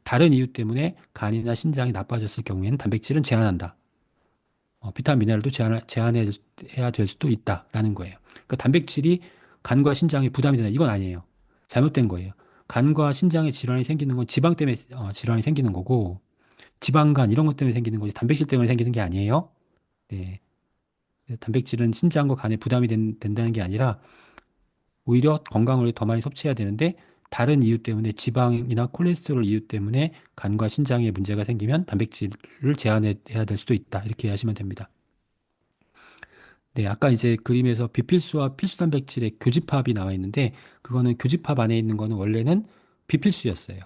다른 이유 때문에 간이나 신장이 나빠졌을 경우에는 단백질은 제한한다. 비타민, 미네랄도 제한해야 될 수도 있다라는 거예요. 그러니까 단백질이 간과 신장에 부담이 되나 이건 아니에요. 잘못된 거예요. 간과 신장에 질환이 생기는 건 지방 때문에 질환이 생기는 거고 지방간 이런 것 때문에 생기는 거지 단백질 때문에 생기는 게 아니에요. 네. 단백질은 신장과 간에 부담이 된다는 게 아니라 오히려 건강을 더 많이 섭취해야 되는데 다른 이유 때문에 지방이나 콜레스테롤 이유 때문에 간과 신장에 문제가 생기면 단백질을 제한해야 될 수도 있다. 이렇게 이해하시면 됩니다. 네, 아까 이제 그림에서 비필수와 필수 단백질의 교집합이 나와 있는데 그거는 교집합 안에 있는 거는 원래는 비필수였어요.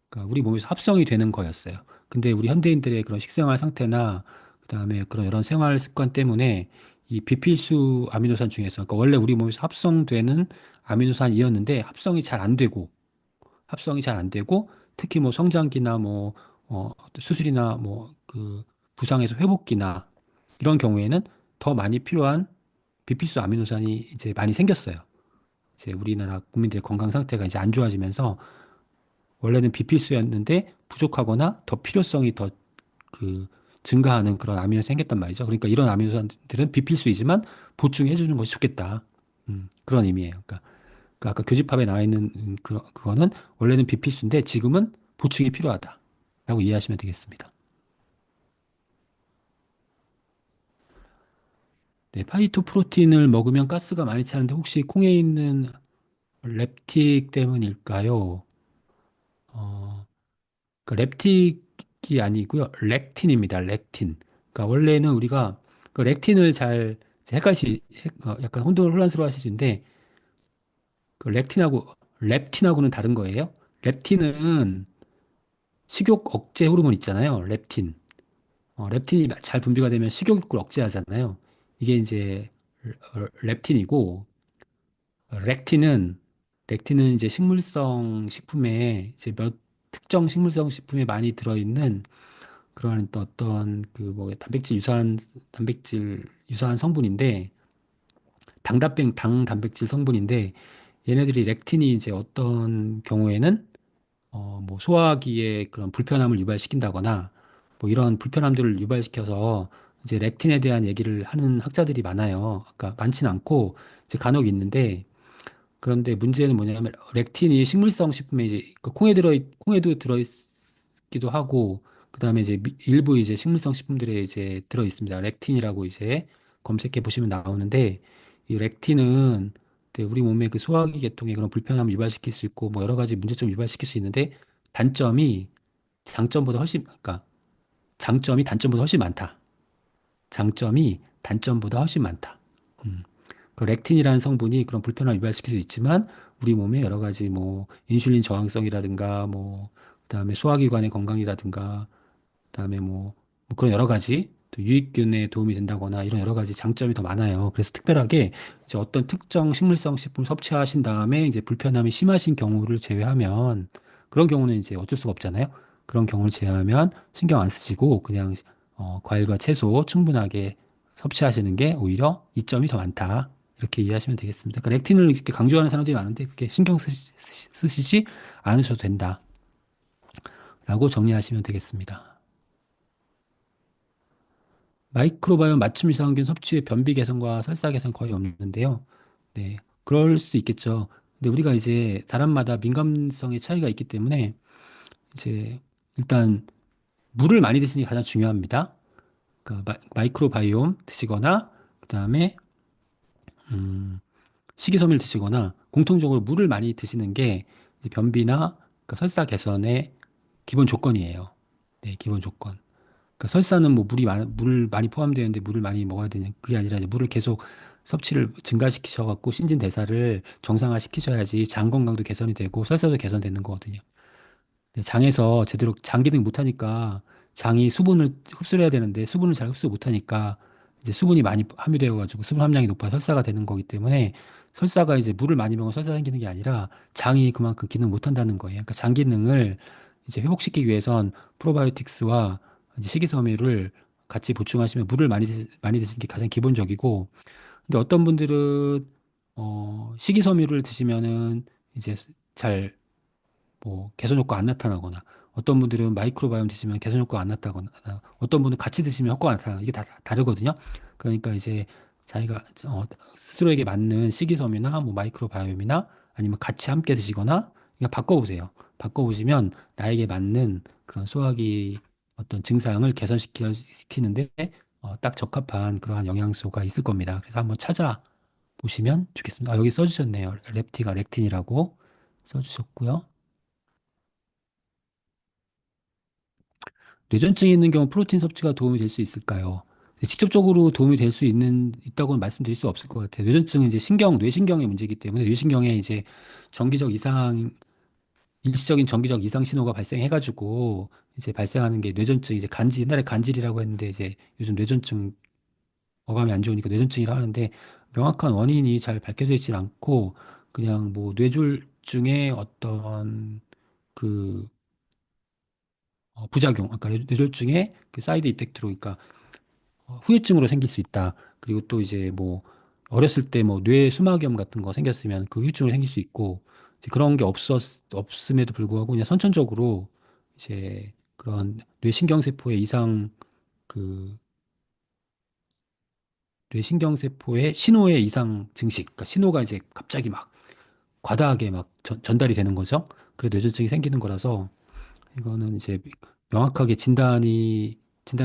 그러니까 우리 몸에서 합성이 되는 거였어요. 근데 우리 현대인들의 그런 식생활 상태나 그다음에 그런 여러 생활 습관 때문에 이 비필수 아미노산 중에서 그러니까 원래 우리 몸에서 합성되는 아미노산이었는데 합성이 잘 안 되고 특히 뭐 성장기나 뭐 수술이나 뭐 그 부상에서 회복기나 이런 경우에는 더 많이 필요한 비필수 아미노산이 이제 많이 생겼어요. 이제 우리나라 국민들의 건강 상태가 이제 안 좋아지면서 원래는 비필수였는데 부족하거나 더 필요성이 더 그 증가하는 그런 아미노산이 생겼단 말이죠. 그러니까 이런 아미노산들은 비필수이지만 보충해 주는 것이 좋겠다. 그런 의미예요. 그러니까 아까 교집합에 나와 있는 그거는 원래는 비필수인데 지금은 보충이 필요하다라고 이해하시면 되겠습니다. 네, 파이토프로틴을 먹으면 가스가 많이 차는데 혹시 콩에 있는 렙틱 때문일까요? 어, 그 렙틱이 아니고요. 렉틴입니다. 렉틴. 그러니까 원래는 우리가 그 렉틴을 잘 약간 혼란스러워 하실 수 있는데 그 렙틴하고는 다른 거예요. 렙틴은 식욕 억제 호르몬 있잖아요. 렙틴. 렙틴이 잘 분비가 되면 식욕을 억제하잖아요. 이게 이제 렙틴이고 렉틴은 렉틴은 이제 식물성 식품에 이제 몇 특정 식물성 식품에 많이 들어있는 그런 또 어떤 그 뭐 단백질 유사한 성분인데 당 단백질 성분인데 얘네들이 렉틴이 이제 어떤 경우에는 뭐 소화기에 그런 불편함을 유발시킨다거나 뭐 이런 불편함들을 유발시켜서 이제 렉틴에 대한 얘기를 하는 학자들이 많아요. 그러니까 많지는 않고 이제 간혹 있는데 그런데 문제는 뭐냐면 렉틴이 식물성 식품에 이제 그 콩에도 들어있기도 하고 그다음에 이제 일부 이제 식물성 식품들에 이제 들어 있습니다. 렉틴이라고 이제 검색해 보시면 나오는데 이 렉틴은 우리 몸의 그 소화기 계통에 그런 불편함을 유발시킬 수 있고 뭐 여러 가지 문제점을 유발시킬 수 있는데 단점이 그러니까 장점이 단점보다 훨씬 많다. 장점이 단점보다 훨씬 많다. 음. 그 렉틴이라는 성분이 그런 불편함을 유발시킬 수 있지만 우리 몸에 여러 가지 뭐 인슐린 저항성이라든가 뭐 그다음에 소화기관의 건강이라든가 그다음에 뭐 그런 여러 가지 또 유익균에 도움이 된다거나 이런 여러 가지 장점이 더 많아요. 그래서 특별하게 이제 어떤 특정 식물성 식품 섭취하신 다음에 이제 불편함이 심하신 경우를 제외하면 그런 경우는 이제 어쩔 수가 없잖아요. 그런 경우를 제외하면 신경 안 쓰시고 그냥 과일과 채소 충분하게 섭취하시는 게 오히려 이점이 더 많다. 이렇게 이해하시면 되겠습니다. 그러니까 렉틴을 이렇게 강조하는 사람들이 많은데 그렇게 신경 쓰시지 않으셔도 된다라고 정리하시면 되겠습니다. 마이크로바이옴 맞춤 이상균 섭취 의 변비 개선과 설사 개선 거의 없는데요. 네, 그럴 수도 있겠죠. 근데 우리가 이제 사람마다 민감성의 차이가 있기 때문에 이제 일단 물을 많이 드시는 게 가장 중요합니다. 그러니까 마이크로바이옴 드시거나 그다음에 식이섬유를 드시거나 공통적으로 물을 많이 드시는 게 이제 변비나 그러니까 설사 개선의 기본 조건이에요. 네, 기본 조건. 그러니까 설사는 뭐 물 많이 포함되어 있는데 물을 많이 먹어야 되는 그게 아니라 이제 물을 계속 섭취를 증가시키셔 갖고 신진대사를 정상화 시키셔야지 장 건강도 개선이 되고 설사도 개선되는 거거든요. 근데 장에서 제대로 장 기능 못 하니까 장이 수분을 흡수를 해야 되는데 수분을 잘 흡수 못 하니까 이제 수분이 많이 함유되어 가지고 수분 함량이 높아 설사가 되는 거기 때문에 설사가 이제 물을 많이 먹으면 설사 생기는 게 아니라 장이 그만큼 기능 못 한다는 거예요. 그러니까 장 기능을 이제 회복시키기 위해선 프로바이오틱스와 이제 식이섬유를 같이 보충하시면 물을 많이 드시는 게 가장 기본적이고 근데 어떤 분들은 식이섬유를 드시면은 이제 잘 뭐 개선 효과 안 나타나거나 어떤 분들은 마이크로바이옴 드시면 개선 효과 안 나타나거나 어떤 분은 같이 드시면 효과가 나타나 이게 다 다르거든요. 그러니까 이제 자기가 스스로에게 맞는 식이섬유나 뭐 마이크로바이옴이나 아니면 같이 함께 드시거나 그냥 바꿔보세요. 바꿔보시면 나에게 맞는 그런 소화기 어떤 증상을 개선시키는데 딱 적합한 그러한 영양소가 있을 겁니다. 그래서 한번 찾아보시면 좋겠습니다. 아, 여기 써주셨네요. 렙티가 렉틴이라고 써주셨고요. 뇌전증이 있는 경우 프로틴 섭취가 도움이 될 수 있을까요? 네, 직접적으로 도움이 될 수 있다고는 말씀드릴 수 없을 것 같아요. 뇌전증은 이제 뇌신경의 문제이기 때문에 뇌신경에 이제 정기적 이상, 일시적인 정기적 이상 신호가 발생해가지고 이제 발생하는 게 뇌전증, 이제 옛날에 간질이라고 했는데 이제 요즘 뇌전증 어감이 안 좋으니까 뇌전증이라 하는데 명확한 원인이 잘 밝혀져 있진 않고 그냥 뭐 뇌졸중의 어떤 그 부작용, 아까 뇌졸중의 그 사이드 이펙트로, 그러니까 후유증으로 생길 수 있다. 그리고 또 이제 뭐 어렸을 때 뭐 뇌 수막염 같은 거 생겼으면 그 후유증으로 생길 수 있고 이제 그런 게 없음에도 불구하고 그냥 선천적으로 이제 그런 뇌신경세포의 이상 그 뇌신경세포의 신호의 이상 증식, 그러니까 신호가 이제 갑자기 막 과다하게 막 전달이 되는 거죠. 그래서 뇌졸중이 생기는 거라서 이거는 이제 명확하게 진단을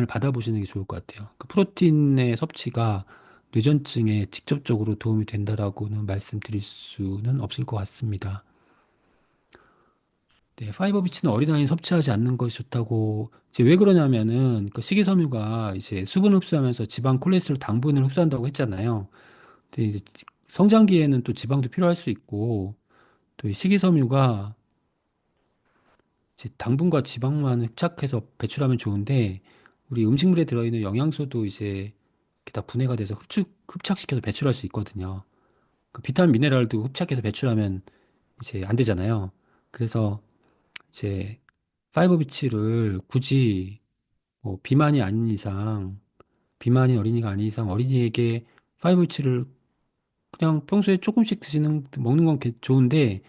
받아보시는 게 좋을 것 같아요. 그 프로틴의 섭취가 뇌전증에 직접적으로 도움이 된다라고는 말씀드릴 수는 없을 것 같습니다. 네, 파이버 비치는 어린아이는 섭취하지 않는 것이 좋다고, 이제 왜 그러냐면은, 그 식이섬유가 이제 수분을 흡수하면서 지방, 콜레스테롤, 당분을 흡수한다고 했잖아요. 근데 이제 성장기에는 또 지방도 필요할 수 있고, 또 이 식이섬유가 이제 당분과 지방만 흡착해서 배출하면 좋은데 우리 음식물에 들어있는 영양소도 이제 이렇게 다 분해가 돼서 흡착시켜서 배출할 수 있거든요. 그 비타민 미네랄도 흡착해서 배출하면 이제 안 되잖아요. 그래서 이제 파이버 비치를 굳이 뭐 비만인 어린이가 아닌 이상 어린이에게 파이버 비치를 그냥 평소에 조금씩 먹는 건 좋은데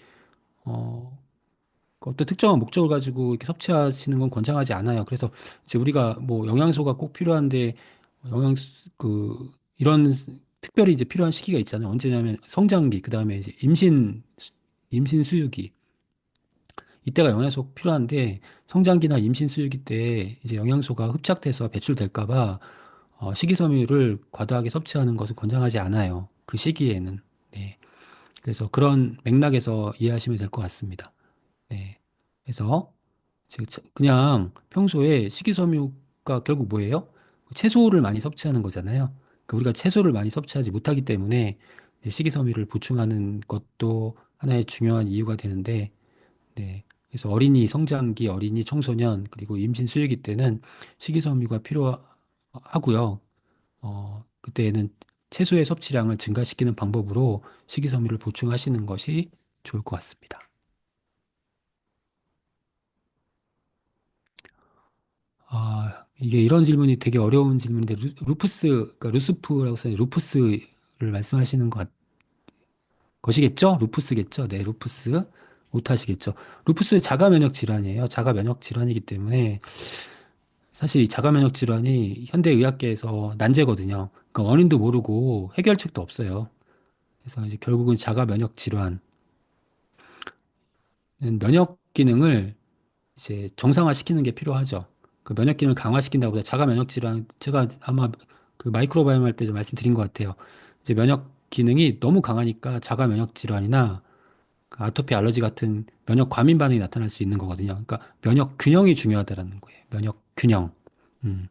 어, 그 어떤 특정한 목적을 가지고 이렇게 섭취하시는 건 권장하지 않아요. 그래서 이제 우리가 뭐 영양소가 꼭 필요한데 영양 이런 특별히 이제 필요한 시기가 있잖아요. 언제냐면 성장기, 그다음에 이제 임신 수유기. 이때가 영양소가 필요한데 성장기나 임신 수유기 때 이제 영양소가 흡착돼서 배출될까 봐 식이섬유를 과다하게 섭취하는 것을 권장하지 않아요. 그 시기에는. 네. 그래서 그런 맥락에서 이해하시면 될 것 같습니다. 네. 그래서 그냥 평소에 식이섬유가 결국 뭐예요? 채소를 많이 섭취하는 거잖아요. 우리가 채소를 많이 섭취하지 못하기 때문에 이제 식이섬유를 보충하는 것도 하나의 중요한 이유가 되는데, 네. 그래서 어린이 성장기, 어린이 청소년, 그리고 임신 수유기 때는 식이섬유가 필요하고요. 그때에는 채소의 섭취량을 증가시키는 방법으로 식이섬유를 보충하시는 것이 좋을 것 같습니다. 이게 이런 질문이 되게 어려운 질문인데, 루푸스, 그러니까 루스프라고 써요. 루푸스를 말씀하시는 것이겠죠? 루푸스겠죠? 네, 루푸스. 오타시겠죠? 루푸스 자가 면역 질환이에요. 자가 면역 질환이기 때문에 사실 이 자가 면역 질환이 현대 의학계에서 난제거든요. 그러니까 원인도 모르고 해결책도 없어요. 그래서 이제 결국은 자가 면역 질환은 면역 기능을 이제 정상화시키는 게 필요하죠. 그 면역 기능을 강화시킨다고 해서 자가 면역 질환, 제가 아마 그 마이크로바이옴 할 때 좀 말씀드린 것 같아요. 이제 면역 기능이 너무 강하니까 자가 면역 질환이나 그 아토피 알러지 같은 면역 과민 반응이 나타날 수 있는 거거든요. 그러니까 면역 균형이 중요하다라는 거예요. 면역 균형. 음.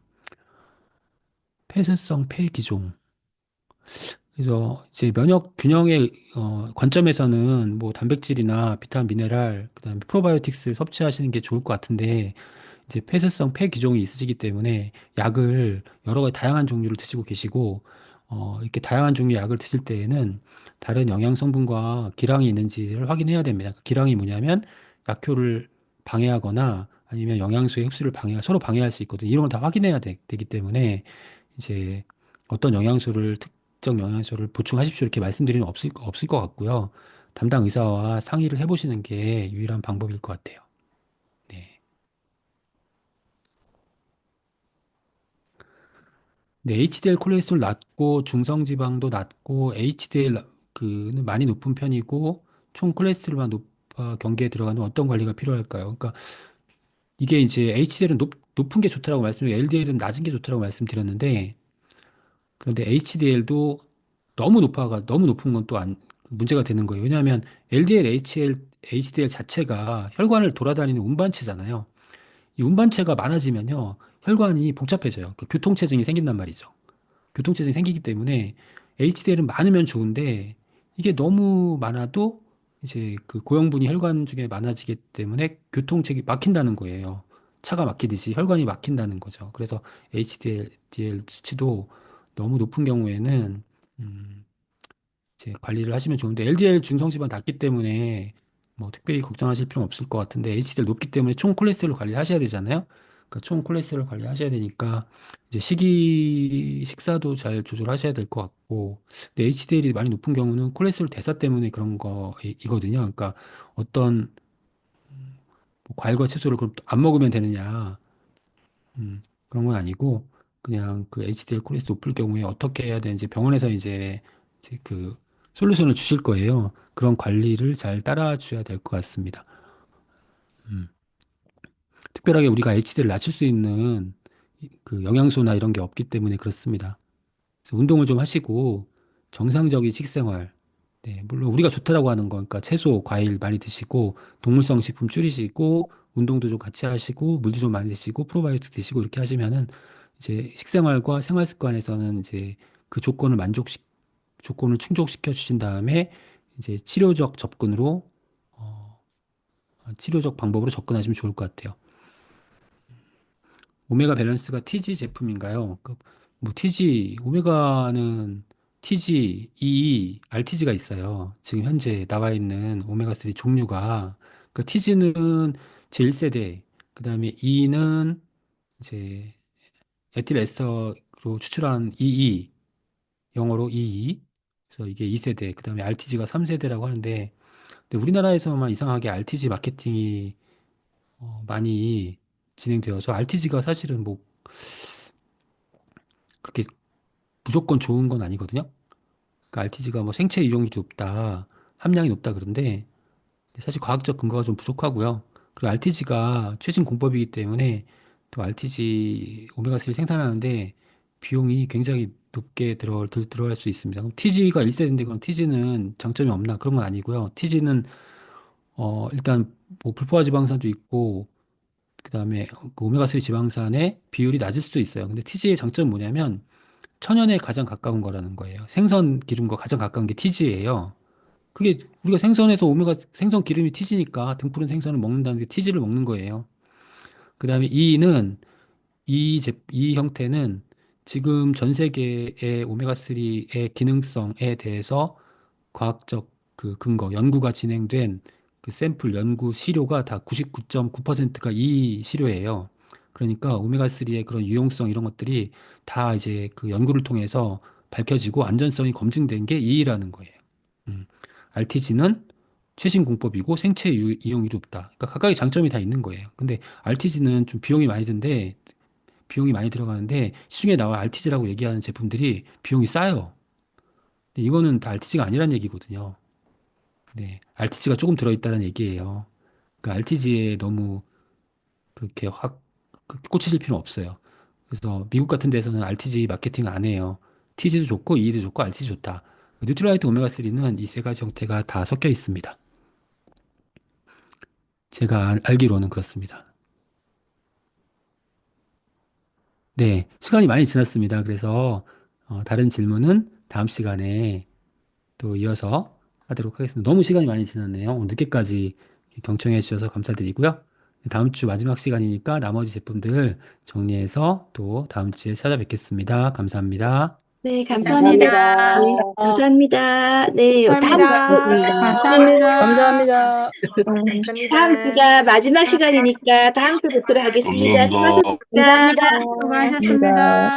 폐쇄성 폐기종. 그래서 이제 면역 균형의 관점에서는 뭐 단백질이나 비타민, 미네랄, 그다음에 프로바이오틱스 섭취하시는 게 좋을 것 같은데 이제 폐쇄성 폐기종이 있으시기 때문에 약을 여러 가지 다양한 종류를 드시고 계시고 이렇게 다양한 종류의 약을 드실 때에는 다른 영양 성분과 기량이 있는지를 확인해야 됩니다. 기량이 뭐냐면 약효를 방해하거나 아니면 영양소의 흡수를 서로 방해할 수 있거든요. 이런 걸 다 확인해야 되기 때문에 이제 어떤 특정 영양소를 보충하십시오 이렇게 말씀드리는 없을 것 같고요. 담당 의사와 상의를 해보시는 게 유일한 방법일 것 같아요. 네. 네, HDL 콜레스테롤 낮고 중성지방도 낮고 HDL 그는 많이 높은 편이고 총 콜레스테롤만 높아 경계에 들어가는 어떤 관리가 필요할까요? 그러니까 이게 이제 HDL은 높은 게 좋다라고 말씀드리고 LDL은 낮은 게 좋다라고 말씀드렸는데 그런데 HDL도 너무 높은 건 또 문제가 되는 거예요. 왜냐하면 LDL, HDL 자체가 혈관을 돌아다니는 운반체잖아요. 이 운반체가 많아지면요, 혈관이 복잡해져요. 그 교통체증이 생긴단 말이죠. 교통체증이 생기기 때문에 HDL은 많으면 좋은데 이게 너무 많아도 이제 그 고형분이 혈관 중에 많아지기 때문에 교통체가 막힌다는 거예요. 차가 막히듯이 혈관이 막힌다는 거죠. 그래서 HDL 수치도 너무 높은 경우에는 음, 이제 관리를 하시면 좋은데 LDL 중성지방 낮기 때문에 뭐 특별히 걱정하실 필요는 없을 것 같은데 HDL 높기 때문에 총 콜레스테롤 관리를 하셔야 되잖아요. 그러니까 총 콜레스테롤 관리하셔야 되니까 이제 식사도 잘 조절하셔야 될 것 같고 근데 HDL이 많이 높은 경우는 콜레스테롤 대사 때문에 그런 거이거든요. 그러니까 어떤 뭐 과일과 채소를 그럼 또안 먹으면 되느냐 그런 건 아니고 그냥 그 HDL 콜레스테롤 높을 경우에 어떻게 해야 되는지 병원에서 이제 그 솔루션을 주실 거예요. 그런 관리를 잘 따라 주셔야 될 것 같습니다. 음. 특별하게 우리가 HDL을 낮출 수 있는 그 영양소나 이런 게 없기 때문에 그렇습니다. 그래서 운동을 좀 하시고 정상적인 식생활. 네, 물론 우리가 좋다라고 하는 거, 그러니까 채소, 과일 많이 드시고 동물성 식품 줄이시고 운동도 좀 같이 하시고 물도 좀 많이 드시고 프로바이오틱 드시고 이렇게 하시면은 이제 식생활과 생활 습관에서는 이제 그 조건을 충족시켜 주신 다음에 이제 치료적 방법으로 접근하시면 좋을 것 같아요. 오메가 밸런스가 TG 제품인가요? 뭐 오메가는 TG, EE, RTG가 있어요. 지금 현재 나와 있는 오메가3 종류가. 그 TG는 제1세대, 그 다음에 E는 이제 에틸에스터로 추출한 EE, 영어로 EE. 그래서 이게 2세대, 그 다음에 RTG가 3세대라고 하는데, 근데 우리나라에서만 이상하게 RTG 마케팅이 많이 진행되어서 RTG가 사실은 뭐 그렇게 무조건 좋은 건 아니거든요. 그러니까 RTG가 뭐 생체 이용률이 높다, 함량이 높다 그런데 사실 과학적 근거가 좀 부족하고요. 그리고 RTG가 최신 공법이기 때문에 또 RTG 오메가3 생산하는데 비용이 굉장히 높게 들어갈 수 있습니다. 그럼 TG가 1세대인데 그럼 TG는 장점이 없나? 그런 건 아니고요. TG는 일단 뭐 불포화 지방산도 있고 그다음에 그 오메가3 지방산의 비율이 낮을 수도 있어요. 근데 TG의 장점은 뭐냐면 천연에 가장 가까운 거라는 거예요. 생선 기름과 가장 가까운 게 티지예요. 그게 우리가 생선에서 생선 기름이 티지니까 등푸른 생선을 먹는다는 게 티지를 먹는 거예요. 그다음에 이 형태는 지금 전 세계의 오메가3의 기능성에 대해서 과학적 그 근거, 연구가 진행된 그 샘플 연구 시료가 다 99.9%가 이 시료예요. 그러니까 오메가3의 그런 유용성 이런 것들이 다 이제 그 연구를 통해서 밝혀지고 안전성이 검증된 게 이라는 거예요. 음. RTG는 최신 공법이고 이용률이 높다. 그러니까 각각의 장점이 다 있는 거예요. 근데 RTG는 좀 비용이 많이 들어가는데 시중에 나와 RTG라고 얘기하는 제품들이 비용이 싸요. 근데 이거는 다 RTG가 아니란 얘기거든요. 네, RTG가 조금 들어있다는 얘기예요. 그 RTG에 너무 그렇게 확 꽂히실 필요는 없어요. 그래서 미국 같은 데서는 RTG 마케팅 안 해요. TG도 좋고 E도 좋고 RTG 좋다. 뉴트라이트 오메가3는 이 세 가지 형태가 다 섞여 있습니다. 제가 알기로는 그렇습니다. 네, 시간이 많이 지났습니다. 그래서 다른 질문은 다음 시간에 또 이어서 하도록 하겠습니다. 너무 시간이 많이 지났네요. 오늘 늦게까지 경청해 주셔서 감사드리고요. 다음 주 마지막 시간이니까 나머지 제품들 정리해서 또 다음 주에 찾아뵙겠습니다. 감사합니다. 네, 감사합니다. 감사합니다. 네, 감사합니다. 네, 감사합니다. 감사합니다. 다음 주가 마지막 시간이니까 다음 주 뵙도록 하겠습니다. 감사합니다. 수고하셨습니다. 수고하셨습니다.